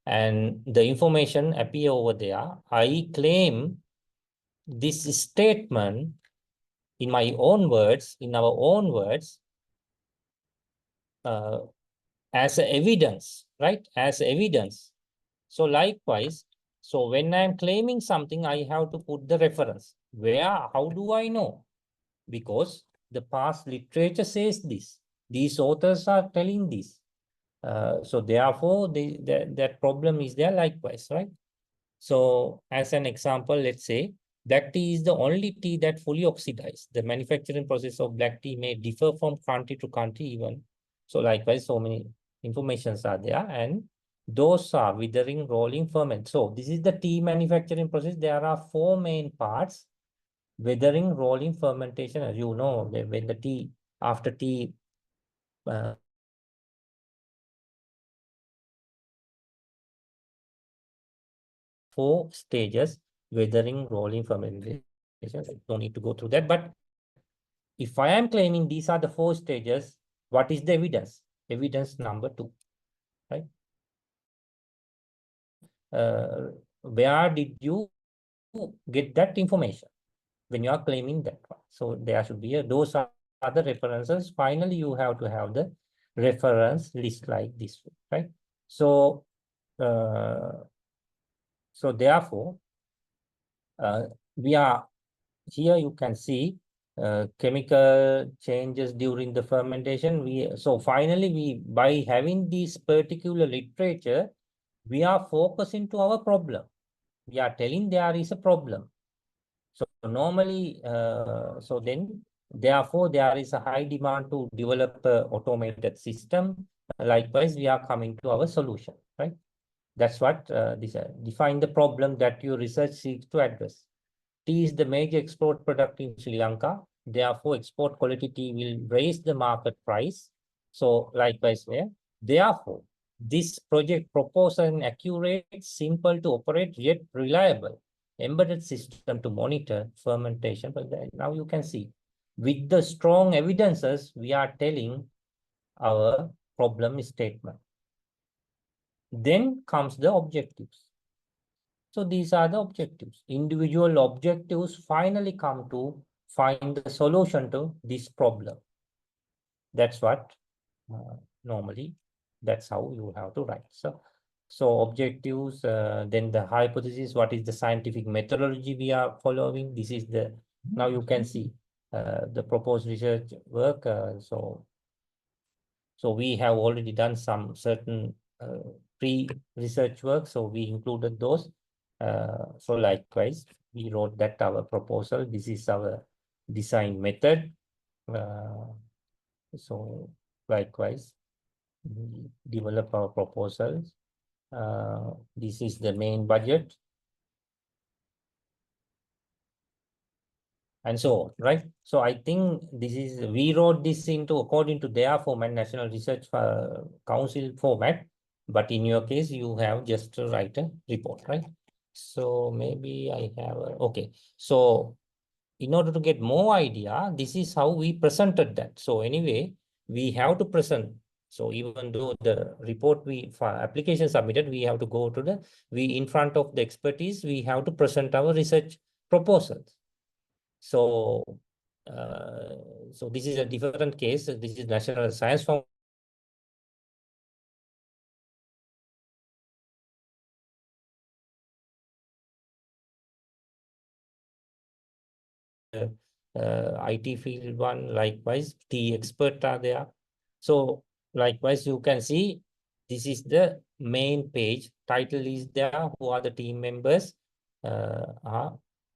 Speaker 2: and the information appear over there. I claim this statement in my own words, in our own words, as evidence, right? As evidence. So likewise, so when I'm claiming something, I have to put the reference. Where, how do I know? Because the past literature says this. These authors are telling this. So therefore, that problem is there likewise, right? So as an example, let's say black tea is the only tea that fully oxidized. The manufacturing process of black tea may differ from country to country even. So likewise, so many informations are there, and those are withering, rolling, ferment. So this is the tea manufacturing process. There are 4 main parts: withering, rolling, fermentation. As you know, when the tea, after tea, four stages: weathering, rolling, fermentation. Don't need to go through that. But if I am claiming these are the 4 stages, what is the evidence? Evidence number 2, right? Where did you get that information when you are claiming that one? So there should be those are the references. Finally, you have to have the reference list like this, right? So, so therefore, we are here. You can see chemical changes during the fermentation. So finally, by having this particular literature, we are focusing to our problem. We are telling there is a problem. So normally, so then Therefore, there is a high demand to develop an automated system. Likewise, we are coming to our solution, right? That's what this define the problem that your research seeks to address. Tea is the major export product in Sri Lanka. Therefore, export quality tea will raise the market price. So, likewise, therefore, this project proposes an accurate, simple to operate, yet reliable embedded system to monitor fermentation. But now you can see, with the strong evidences, we are telling our problem statement. Then comes the objectives. So these are the objectives. Individual objectives finally come to find the solution to this problem. That's what normally, that's how you have to write. So objectives, then the hypothesis, what is the scientific methodology we are following? This is the, now you can see the proposed research work. So we have already done some certain pre-research work, so we included those. So likewise, we wrote that our proposal. This is our design method. So likewise, we develop our proposals. This is the main budget. And so on, right? So I think this is, we wrote this into according to their format, National Research Council format, but in your case, you have just to write a report, right? So maybe I have, okay. So in order to get more idea, this is how we presented that. So anyway, we have to present. So even though the report for application submitted, we have to go to in front of the expertise, we have to present our research proposals. So, so this is a different case. This is National Science Foundation. IT field one, likewise, the expert are there. So likewise, you can see this is the main page. Title is there. Who are the team members?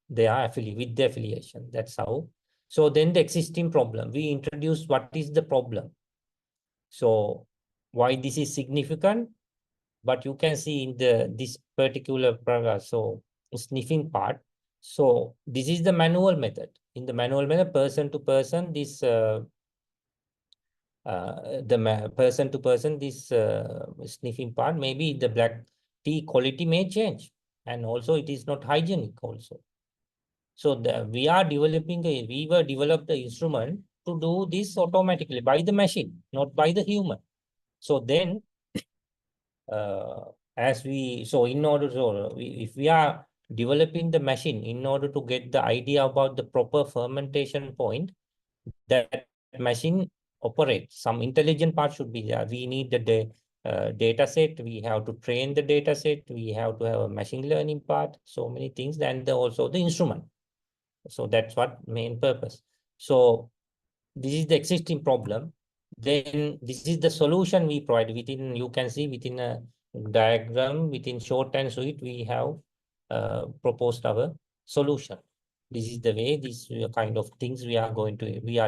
Speaker 2: They are affiliated with the affiliation. That's how. So then the existing problem. We introduce what is the problem. So why this is significant? But you can see in this particular paragraph, so sniffing part. So this is the manual method. In the manual method, person to person, this person to person, this sniffing part, maybe the black tea quality may change, and also it is not hygienic also. So we were developed the instrument to do this automatically by the machine, not by the human. So then in order to, if we are developing the machine in order to get the idea about the proper fermentation point, that machine operates. Some intelligent part should be there. We need the data set. We have to train the data set. We have to have a machine learning part. So many things, and also the instrument. So that's what main purpose. So this is the existing problem. Then this is the solution we provide within, you can see within a diagram, within short and sweet, we have proposed our solution. This is the way, these kind of things we are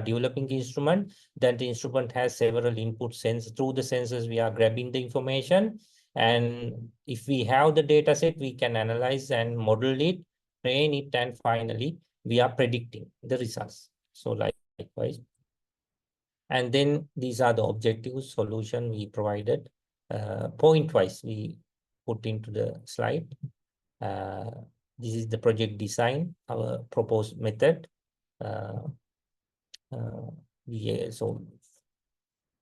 Speaker 2: developing the instrument. Then the instrument has several input sensors. Through the sensors, we are grabbing the information. And if we have the data set, we can analyze and model it, train it, and finally, we are predicting the results. So likewise. And then these are the objectives, solution we provided. Point-wise, we put into the slide. This is the project design, our proposed method. So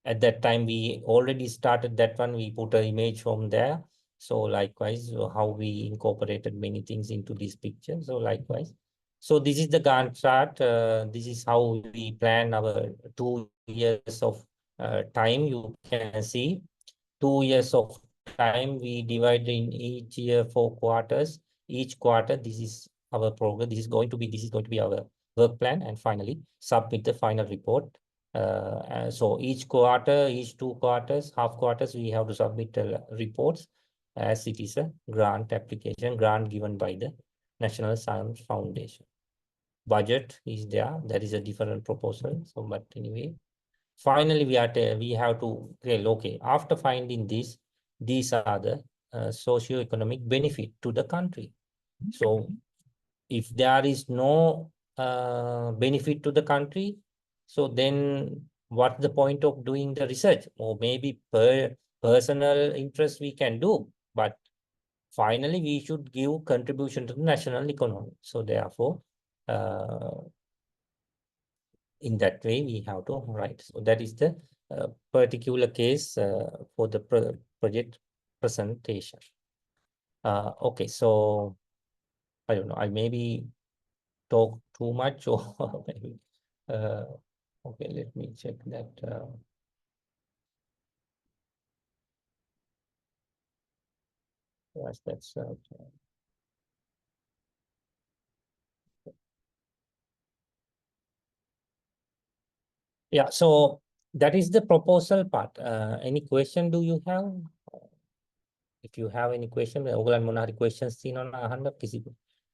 Speaker 2: at that time, we already started that one. We put an image from there. So likewise, how we incorporated many things into this picture. So likewise. So this is the Gantt chart. This is how we plan our 2 years of time. You can see 2 years of time. We divide in each year 4 quarters. Each quarter, this is our program. This is going to be our work plan, and finally submit the final report. So each quarter, each 2 quarters, half quarters, we have to submit reports, as it is a grant application, grant given by the National Science Foundation. budget is there. That is a different proposal. So, but anyway, finally we have to say, okay, after finding this, these are the socio-economic benefit to the country. So if there is no benefit to the country, so then what's the point of doing the research? Or maybe personal interest we can do, but finally we should give contribution to the national economy. So therefore, in that way we have to write. So that is the particular case for the project presentation. Okay, so I don't know, I maybe talk too much or maybe okay, let me check that. Yes, that's yeah, so that is the proposal part. Any question do you have? If you have any question, ඔයගොල්ලන් මොන හරි questions තියෙනවා අහන්න කිසි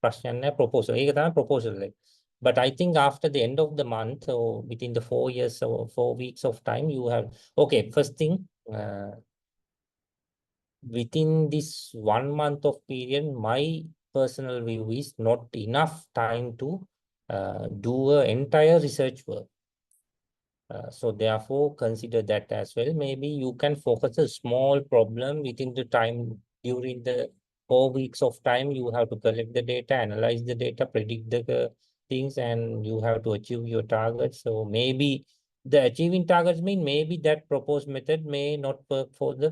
Speaker 2: ප්‍රශ්නයක් නැහැ. Proposal ඒක තමයි proposal එක. But I think after the end of the month or within the 4 years or 4 weeks of time, you have, okay, first thing, within this 1 month of period, my personal view is not enough time to do an entire research work. So therefore, consider that as well. Maybe you can focus a small problem within the time. During the 4 weeks of time, you have to collect the data, analyze the data, predict the things, and you have to achieve your targets. So maybe the achieving targets mean maybe that proposed method may not work for the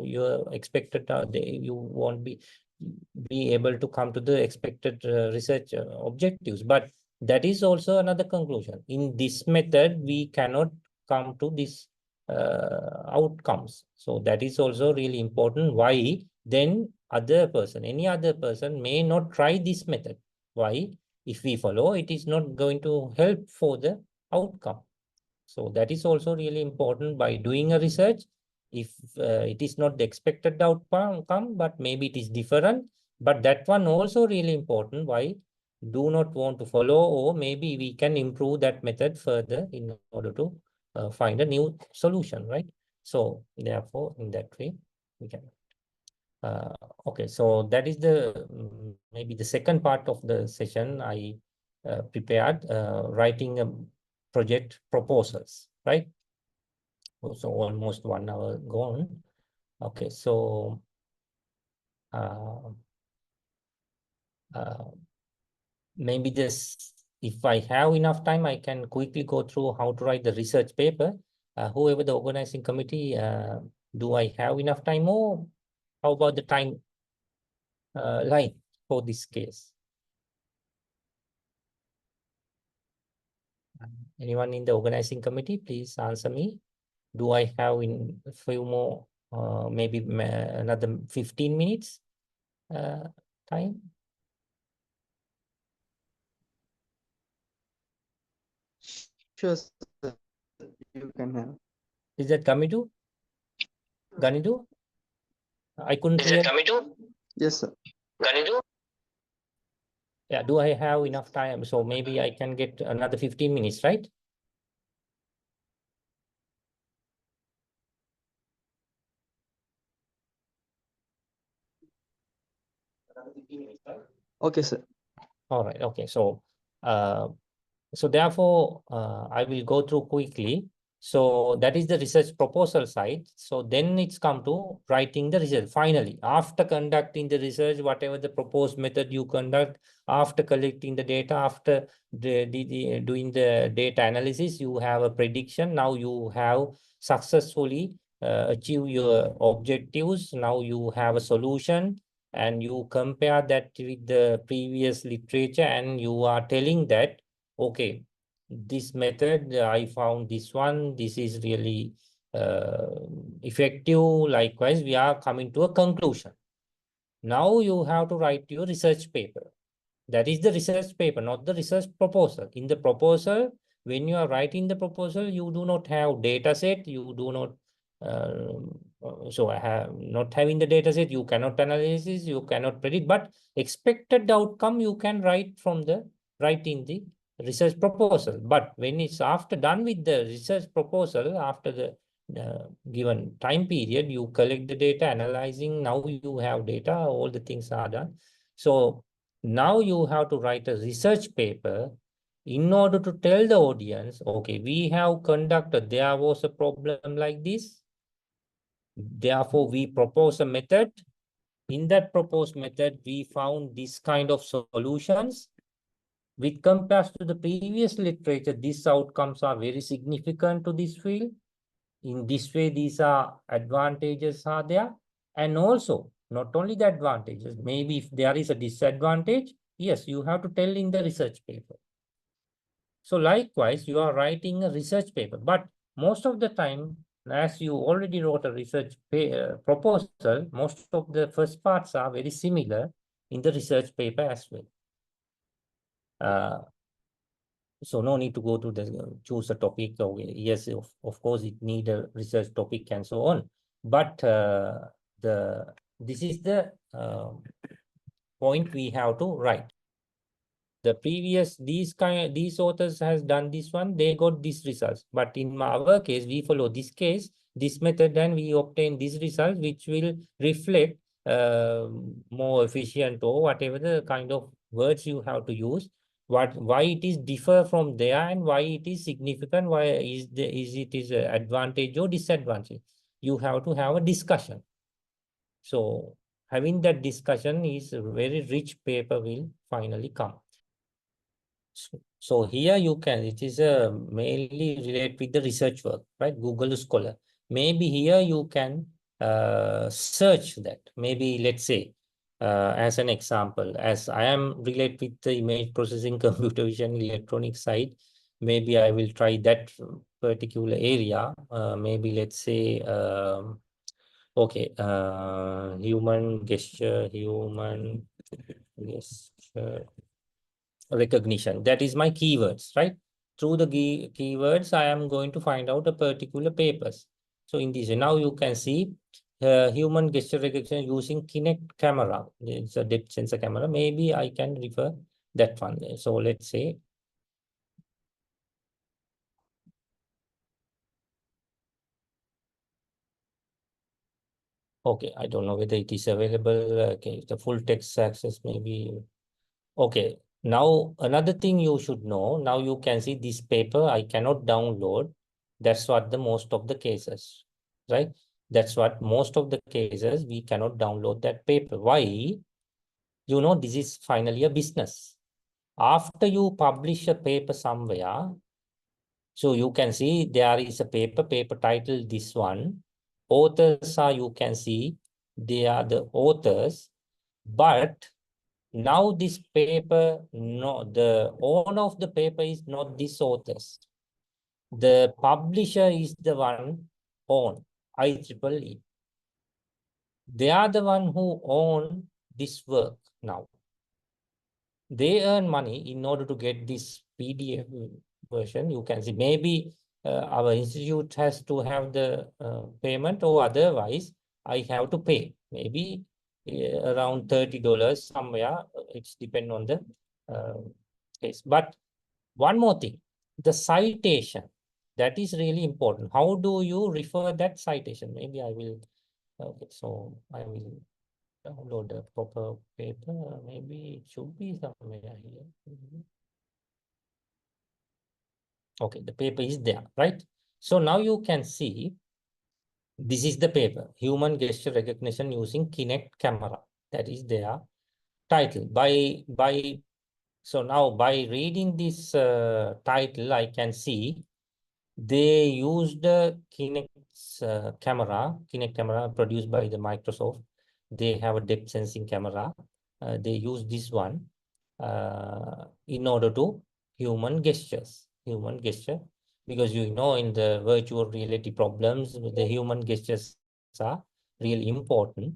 Speaker 2: your expected. You won't be able to come to the expected research objectives, but that is also another conclusion. In this method, we cannot come to this outcomes. So that is also really important. Why? Then any other person may not try this method. Why? If we follow, it is not going to help for the outcome. So that is also really important by doing a research. If it is not the expected outcome, but maybe it is different, but that one also really important. Why? Do not want to follow, or maybe we can improve that method further in order to find a new solution, right? So therefore, in that way, we can. Okay, so that is the maybe the second part of the session I prepared, writing a project proposals, right? So almost 1 hour gone. Okay, so maybe this, if I have enough time, I can quickly go through how to write the research paper. Whoever the organizing committee, do I have enough time, or how about the time line for this case? Anyone in the organizing committee, please answer me. Do I have in a few more, maybe another 15 minutes time?
Speaker 3: Sure, sir. You can have.
Speaker 2: Is that Gamidu? Ganidu? I couldn't hear. Is that Gamidu?
Speaker 3: Yes, sir.
Speaker 2: Ganidu? Yeah, do I have enough time? So maybe I can get another 15 minutes, right?
Speaker 3: Okay, sir.
Speaker 2: All right. Okay. So, so therefore, I will go through quickly. So that is the research proposal side. So then it's come to writing the research. Finally, after conducting the research, whatever the proposed method you conduct, after collecting the data, after doing the data analysis, you have a prediction. Now you have successfully achieved your objectives. Now you have a solution, and you compare that with the previous literature, and you are telling that, okay, this method, I found this one, this is really effective. Likewise, we are coming to a conclusion. Now you have to write your research paper. That is the research paper, not the research proposal. In the proposal, when you are writing the proposal, you do not have data set, you do not, so I have not having the data set, you cannot analyze this, you cannot predict, but expected outcome you can write in the research proposal. But when it's after done with the research proposal, after the given time period, you collect the data, analyzing, now you have data, all the things are done. So now you have to write a research paper in order to tell the audience, okay, we have conducted, there was a problem like this. Therefore, we propose a method. In that proposed method, we found this kind of solutions. With compared to the previous literature, these outcomes are very significant to this field. In this way, these are advantages are there. And also, not only the advantages, maybe if there is a disadvantage, yes, you have to tell in the research paper. So likewise, you are writing a research paper, but most of the time, as you already wrote a research proposal, most of the first parts are very similar in the research paper as well. So no need to go to the choose a topic. Okay, yes, of course, it need a research topic and so on. But this is the point we have to write. The previous these authors has done this one, they got these results. But in our case, we follow this case, this method, and we obtain these results, which will reflect more efficient or whatever the kind of words you have to use. Why it is differ from there and why it is significant, why is it is an advantage or disadvantage. You have to have a discussion. So having that discussion is a very rich paper will finally come. So here you can, it is mainly related with the research work, right? Google Scholar. Maybe here you can search that. Maybe let's say, as an example, as I am related with the image processing, computer vision, electronic side, maybe I will try that particular area. Maybe let's say, okay, human gesture recognition. That is my keywords, right? Through the keywords, I am going to find out a particular papers. So in this, now you can see human gesture recognition using Kinect camera. It's a depth sensor camera. Maybe I can refer that one. So let's say, okay, I don't know whether it is available. Okay, the full text access maybe. Okay, now another thing you should know, now you can see this paper I cannot download. That's what the most of the cases, right? That's what most of the cases we cannot download that paper. Why? You know, this is finally a business. After you publish a paper somewhere, so you can see there is a paper title, this one. Authors are, you can see, they are the authors, but now this paper, no, the owner of the paper is not this authors. The publisher is the one own, IEEE. They are the one who own this work now. They earn money in order to get this PDF version. You can see maybe our institute has to have the payment, or otherwise I have to pay. Maybe around $30 somewhere. It's depend on the case. But one more thing, the citation, that is really important. How do you refer that citation? Maybe I will, okay, so I will download a proper paper. Maybe it should be somewhere here. Okay, the paper is there, right? So now you can see, this is the paper, Human Gesture Recognition Using Kinect Camera. That is their title. So now by reading this title, I can see they used the Kinect camera produced by the Microsoft. They have a depth sensing camera. They use this one in order to human gesture, because you know in the virtual reality problems, the human gestures are really important.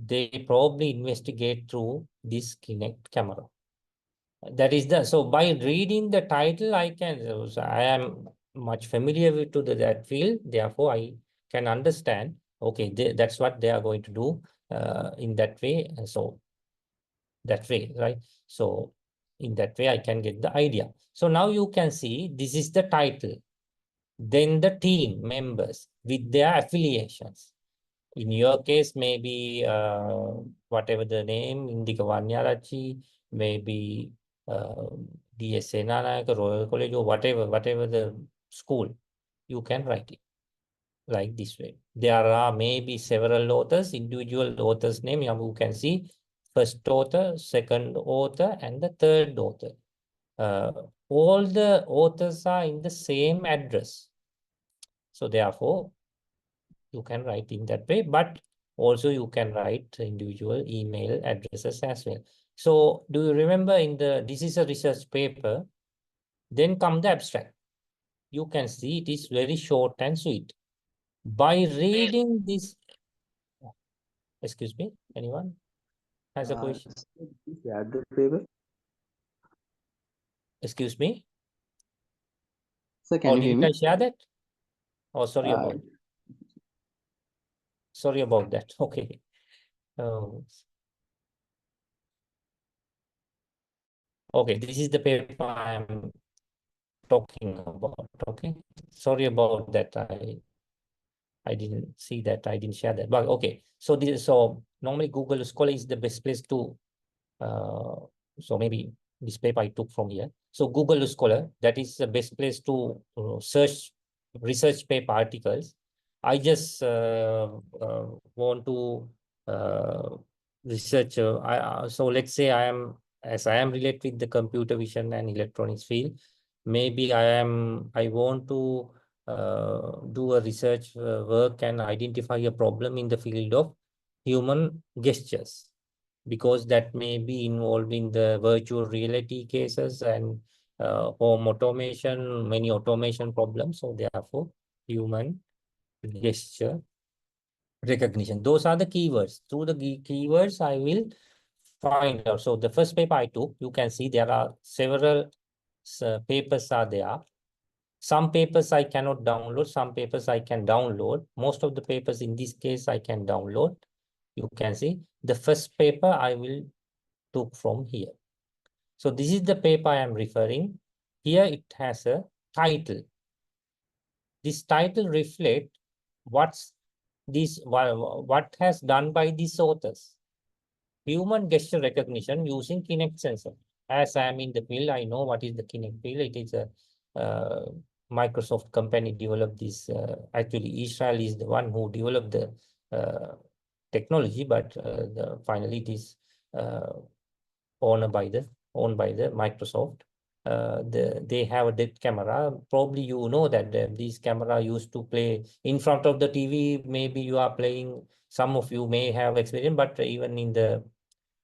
Speaker 2: They probably investigate through this Kinect camera. That is so by reading the title, I am much familiar with that field. Therefore, I can understand, okay, that's what they are going to do in that way. And so that way, right? So In that way, I can get the idea. So now you can see this is the title. Then the team members with their affiliations. In your case, maybe whatever the name, Indika Wanniarachchi, maybe DSA Nanayaka, Royal College, or whatever the school, you can write it like this way. There are maybe several authors, individual authors' name. You can see first author, second author, and the third author. All the authors are in the same address. So therefore, you can write in that way, but also you can write individual email addresses as well. So do you remember this is a research paper, then come the abstract. You can see it is very short and sweet. By reading this, excuse me, anyone has a question?
Speaker 3: Yeah, the paper.
Speaker 2: Excuse me?
Speaker 3: Sir, can
Speaker 2: Or
Speaker 3: you hear
Speaker 2: didn't I
Speaker 3: me?
Speaker 2: share that? Oh, sorry about that. Okay. Okay, this is the paper I am talking about. Okay, sorry about that. I didn't see that. I didn't share that. But okay, so normally Google Scholar is the best place to. So maybe this paper I took from here. So Google Scholar, that is the best place to search research paper articles. I just want to research. So let's say I am related with the computer vision and electronics field. Maybe I want to do a research work and identify a problem in the field of human gestures, because that may be involved in the virtual reality cases and home automation, many automation problems. So therefore, human gesture recognition. Those are the keywords. Through the keywords, I will find out. So the first paper I took, you can see there are several papers are there. Some papers I cannot download, some papers I can download. Most of the papers in this case I can download. You can see the first paper I will took from here. So this is the paper I am referring. Here it has a title. This title reflects what has done by these authors. Human gesture recognition using Kinect sensor. As I am in the field, I know what is the Kinect field. It is a Microsoft company developed this. Actually, Israel is the one who developed the technology, but finally it is owned by the Microsoft. They have a depth camera. Probably you know that these camera used to play in front of the TV. Maybe you are playing. Some of you may have experience, but even in the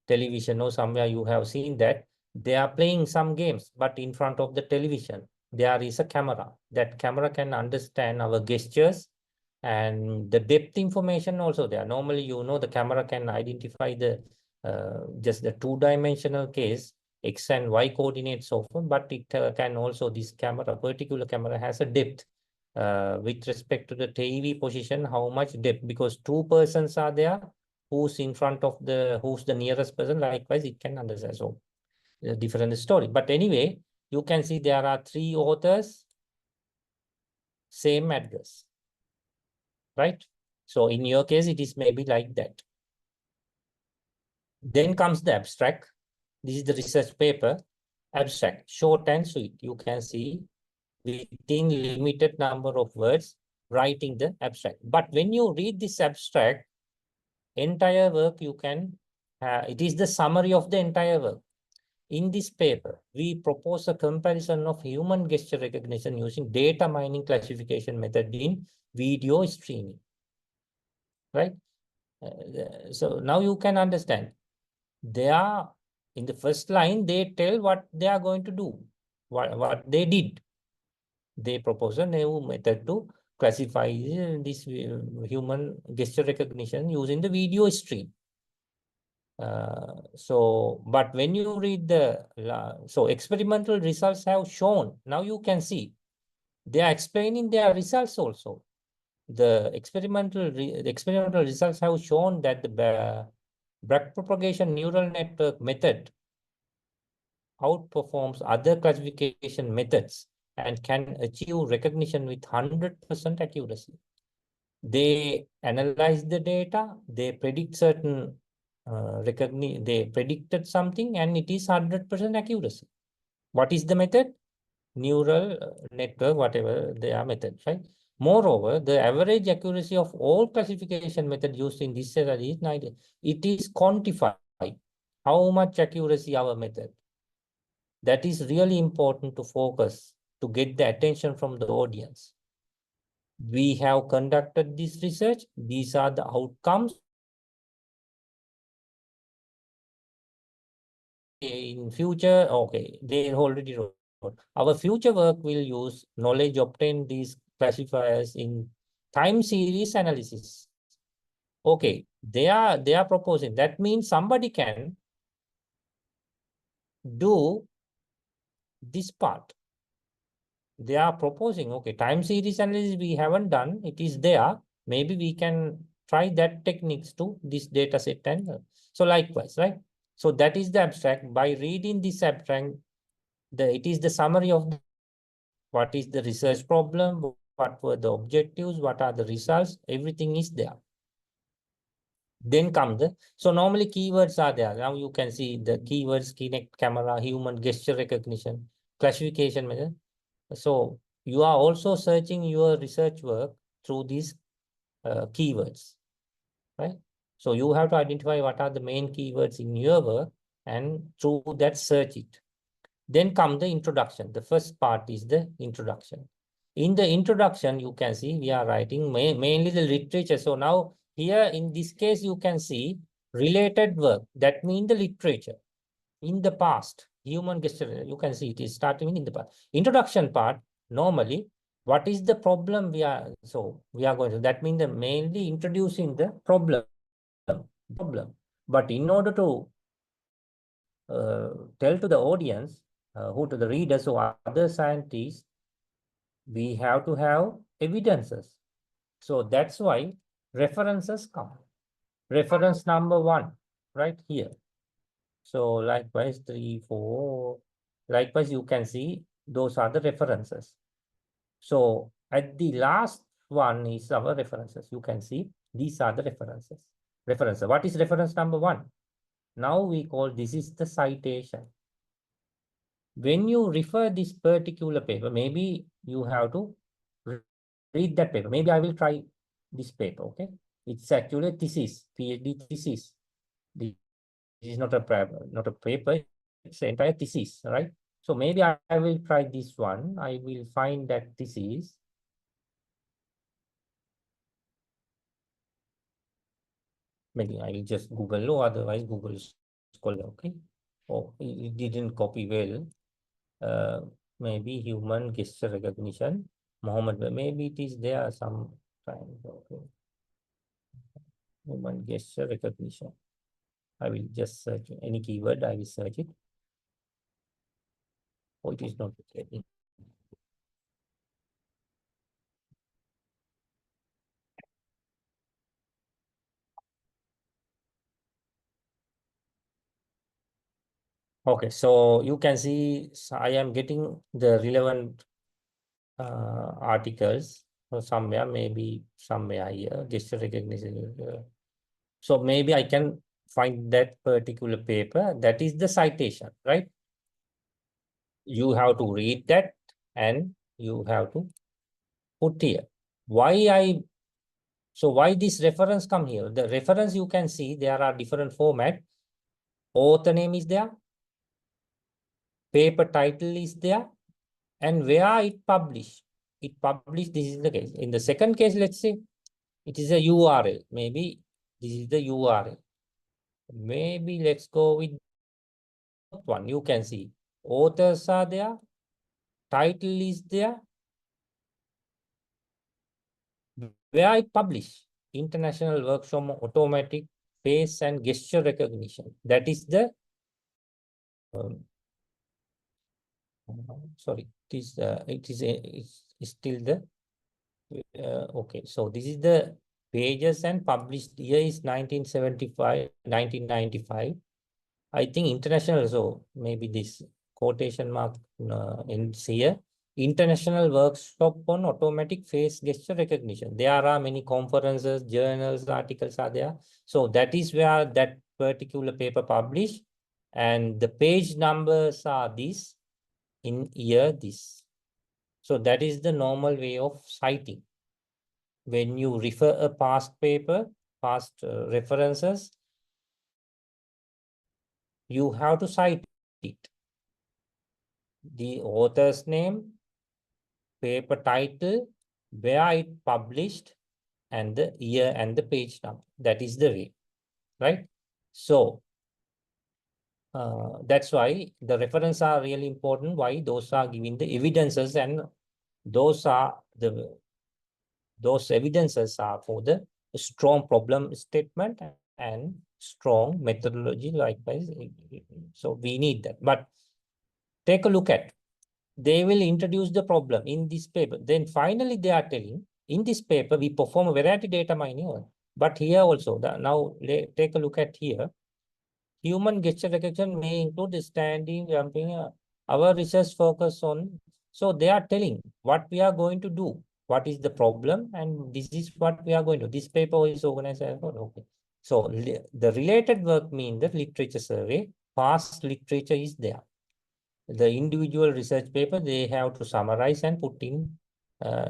Speaker 2: television or somewhere you have seen that they are playing some games, but in front of the television there is a camera. That camera can understand our gestures and the depth information also there. Normally, you know, the camera can identify the just the two-dimensional case, X and Y coordinates often, but it can also, this camera, particular camera has a depth with respect to the TV position, how much depth, because two persons are there, who's in front of who's the nearest person, likewise it can understand. So a different story. But anyway, you can see there are 3 authors, same address, right? So in your case, it is maybe like that. Then comes the abstract. This is the research paper. Abstract, short and sweet. You can see within limited number of words, writing the abstract. But when you read this abstract, entire work you can, it is the summary of the entire work. In this paper, we propose a comparison of human gesture recognition using data mining classification method in video streaming, right? So now you can understand. They are, in the first line, they tell what they are going to do, what they did. They propose a new method to classify this human gesture recognition using the video stream. But when you read so experimental results have shown, now you can see, they are explaining their results also. The experimental results have shown that the backpropagation neural network method outperforms other classification methods and can achieve recognition with 100% accuracy. They analyze the data, they predict certain they predicted something, and it is 100% accuracy. What is the method? Neural network, whatever their method, right? Moreover, the average accuracy of all classification methods used in this study is 90. It is quantified how much accuracy our method. That is really important to focus to get the attention from the audience. We have conducted this research. These are the outcomes. In future, okay, they already wrote. Our future work will use knowledge obtained these classifiers in time series analysis. Okay, they are proposing. That means somebody can do this part. They are proposing, okay, time series analysis we haven't done. It is there. Maybe we can try that techniques to this data set. And so likewise, right? So that is the abstract. By reading this abstract, it is the summary of what is the research problem, what were the objectives, what are the results, everything is there. Then comes so normally keywords are there. Now you can see the keywords: Kinect, camera, human gesture recognition, classification method. So you are also searching your research work through these keywords, right? So you have to identify what are the main keywords in your work, and through that search it. Then come the introduction. The first part is the introduction. In the introduction, you can see we are writing mainly the literature. So now here in this case, you can see related work. That means the literature. In the past, human gesture, you can see it is starting in the past. Introduction part, normally, what is the problem we are going to, that means the mainly introducing the problem. But in order to tell to the audience, who to the readers or other scientists, we have to have evidences. So that's why references come. Reference number 1, right here. So likewise, 3, 4, likewise, you can see those are the references. So at the last one is our references. You can see these are the references. References. What is reference number 1? Now we call this is the citation. When you refer this particular paper, maybe you have to read that paper. Maybe I will try this paper, okay? It's actually a thesis, PhD thesis. This is not a paper, it's an entire thesis, right? So maybe I will try this one. I will find that thesis. Maybe I will just Google, or otherwise Google Scholar, okay? Oh, it didn't copy well. Maybe human gesture recognition, Mohammed, maybe it is there sometimes. Okay. Human gesture recognition. I will just search any keyword, I will search it. Oh, it is not getting. Okay, so you can see I am getting the relevant articles somewhere, maybe somewhere here, gesture recognition. So maybe I can find that particular paper. That is the citation, right? You have to read that and you have to put here. Why this reference come here? The reference, you can see there are different format. Author name is there. Paper title is there. And where it published. It published, this is the case. In the second case, let's say, it is a URL. Maybe this is the URL. Maybe let's go with one. You can see authors are there. Title is there. Where it published. International Workshop on Automatic Face and Gesture Recognition. That is the sorry, it is still the okay. So this is the pages, and published year is 1975, 1995. I think international, so maybe this quotation mark ends here. International workshop on automatic face gesture recognition. There are many conferences, journals, articles are there. So that is where that particular paper published, and the page numbers are this, in year this. So that is the normal way of citing. When you refer a past paper, past references, you have to cite it. The author's name, paper title, where it published, and the year and the page number. That is the way, right? So that's why the references are really important. Why? Those are giving the evidences, and those evidences are for the strong problem statement and strong methodology likewise. So we need that. But take a look at, they will introduce the problem in this paper. Then finally they are telling, in this paper, we perform a variety data mining. But here also, now take a look at here. Human gesture recognition may include standing, jumping. Our research focus on, so they are telling what we are going to do, what is the problem, and this is what we are going to do. This paper is organized. Okay. So the related work means the literature survey, past literature is there. The individual research paper, they have to summarize and put in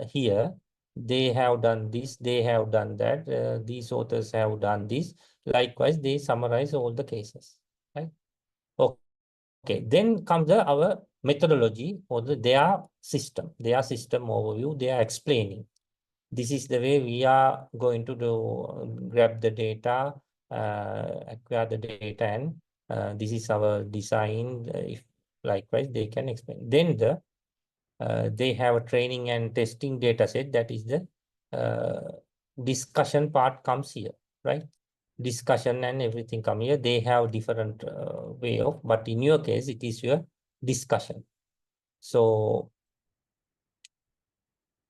Speaker 2: here. They have done this, they have done that, these authors have done this. Likewise, they summarize all the cases, right? Okay, then comes our methodology or their system overview. They are explaining. This is the way we are going to do, grab the data, acquire the data, and this is our design. If likewise, they can explain. Then they have a training and testing data set. That is the discussion part comes here, right? Discussion and everything come here. They have different way of, but in your case, it is your discussion. So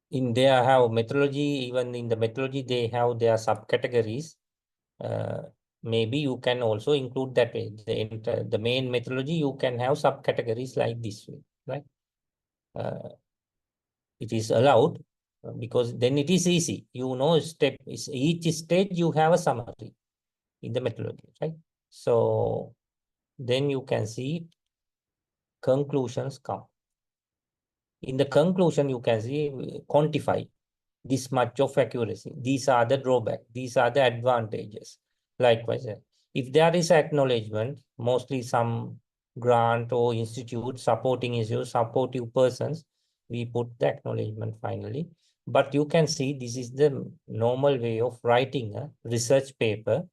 Speaker 2: in there have methodology, even in the methodology, they have their subcategories. Maybe you can also include that way. The main methodology, you can have subcategories like this way, right? It is allowed because then it is easy. You know, each stage you have a summary in the methodology, right? So then you can see conclusions come. In the conclusion, you can see quantify this much of accuracy. These are the drawbacks. These are the advantages. Likewise, if there is acknowledgement, mostly some grant or institute supporting issues, supportive persons, we put the acknowledgement finally. But you can see this is the normal way of writing a research paper.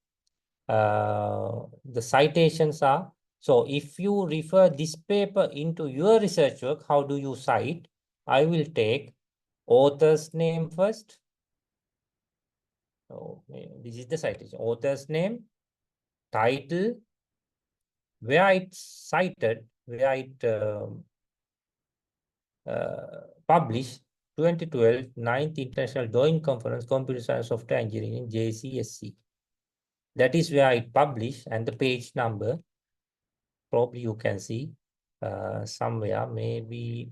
Speaker 2: The citations are, so if you refer this paper into your research work, how do you cite? I will take author's name first. So this is the citation. Author's name, title, where it's cited, where it published, 2012 9th International Joint Conference, Computer Science Software Engineering, JCSC. That is where it published, and the page number, probably you can see somewhere, maybe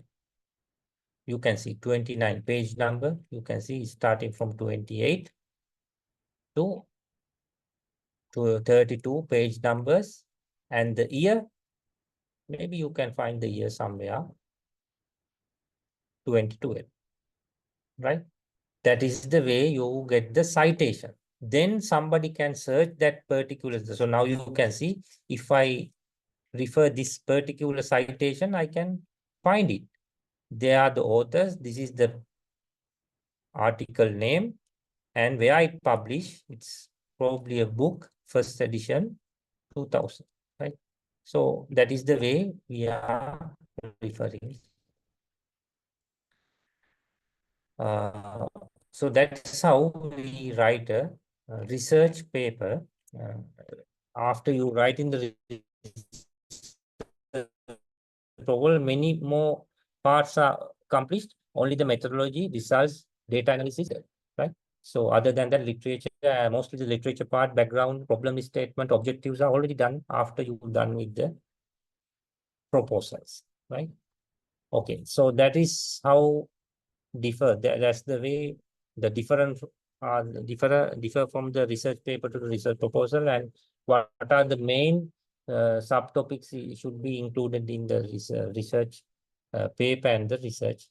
Speaker 2: you can see 29 page number. You can see starting from 28 to 32 page numbers, and the year, maybe you can find the year somewhere, 2012, right? That is the way you get the citation. Then somebody can search that particular. So now you can see, if I refer this particular citation, I can find it. They are the authors. This is the article name, and where I publish, it's probably a book, first edition, 2000, right? So that is the way we are referring. So that's how we write a research paper. After you write in the proposal, many more parts are accomplished. Only the methodology, results, data analysis, right? So other than that, literature, mostly the literature part, background, problem statement, objectives are already done after you've done with the proposals, right? Okay, so that is how that's the way the differ from the research paper to the research proposal, and what are the main subtopics should be included in the research paper and the research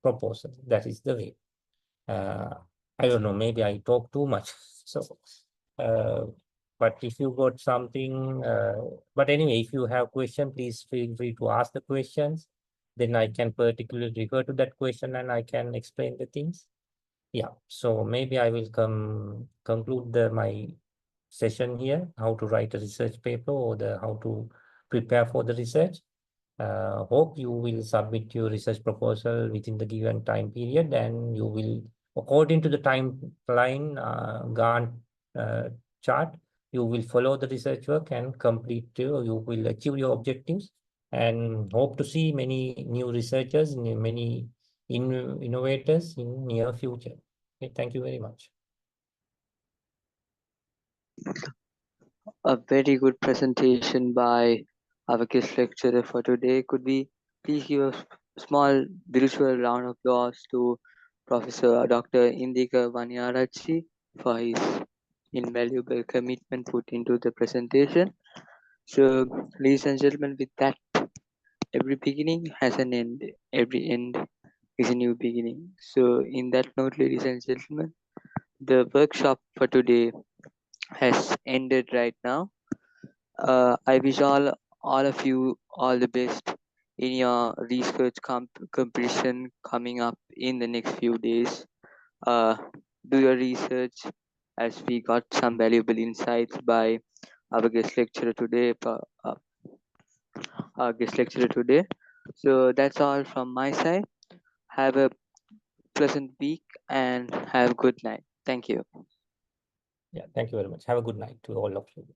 Speaker 2: proposal. That is the way. I don't know, maybe I talk too much. So, but if you got something, but anyway, if you have question, please feel free to ask the questions. Then I can particularly refer to that question and I can explain the things. Yeah, so maybe I will conclude my session here, how to write a research paper or how to prepare for the research. Hope you will submit your research proposal within the given time period, and you will, according to the timeline Gantt chart, you will follow the research work and you will achieve your objectives, and hope to see many new researchers, many innovators in near future. Okay, thank you very much.
Speaker 1: A very good presentation by our guest lecturer for today. Could we please give a small virtual round of applause to Professor Dr. Indika Wanniarachchi for his invaluable commitment put into the presentation. So, ladies and gentlemen, with that, every beginning has an end. Every end is a new beginning. So, in that note, ladies and gentlemen, the workshop for today has ended right now. I wish all of you all the best in your research competition coming up in the next few days. Do your research, as we got some valuable insights by our guest lecturer today. Our guest lecturer today. So that's all from my side. Have a pleasant week and have a good night. Thank you.
Speaker 2: Yeah, thank you very much. Have a good night to all of you.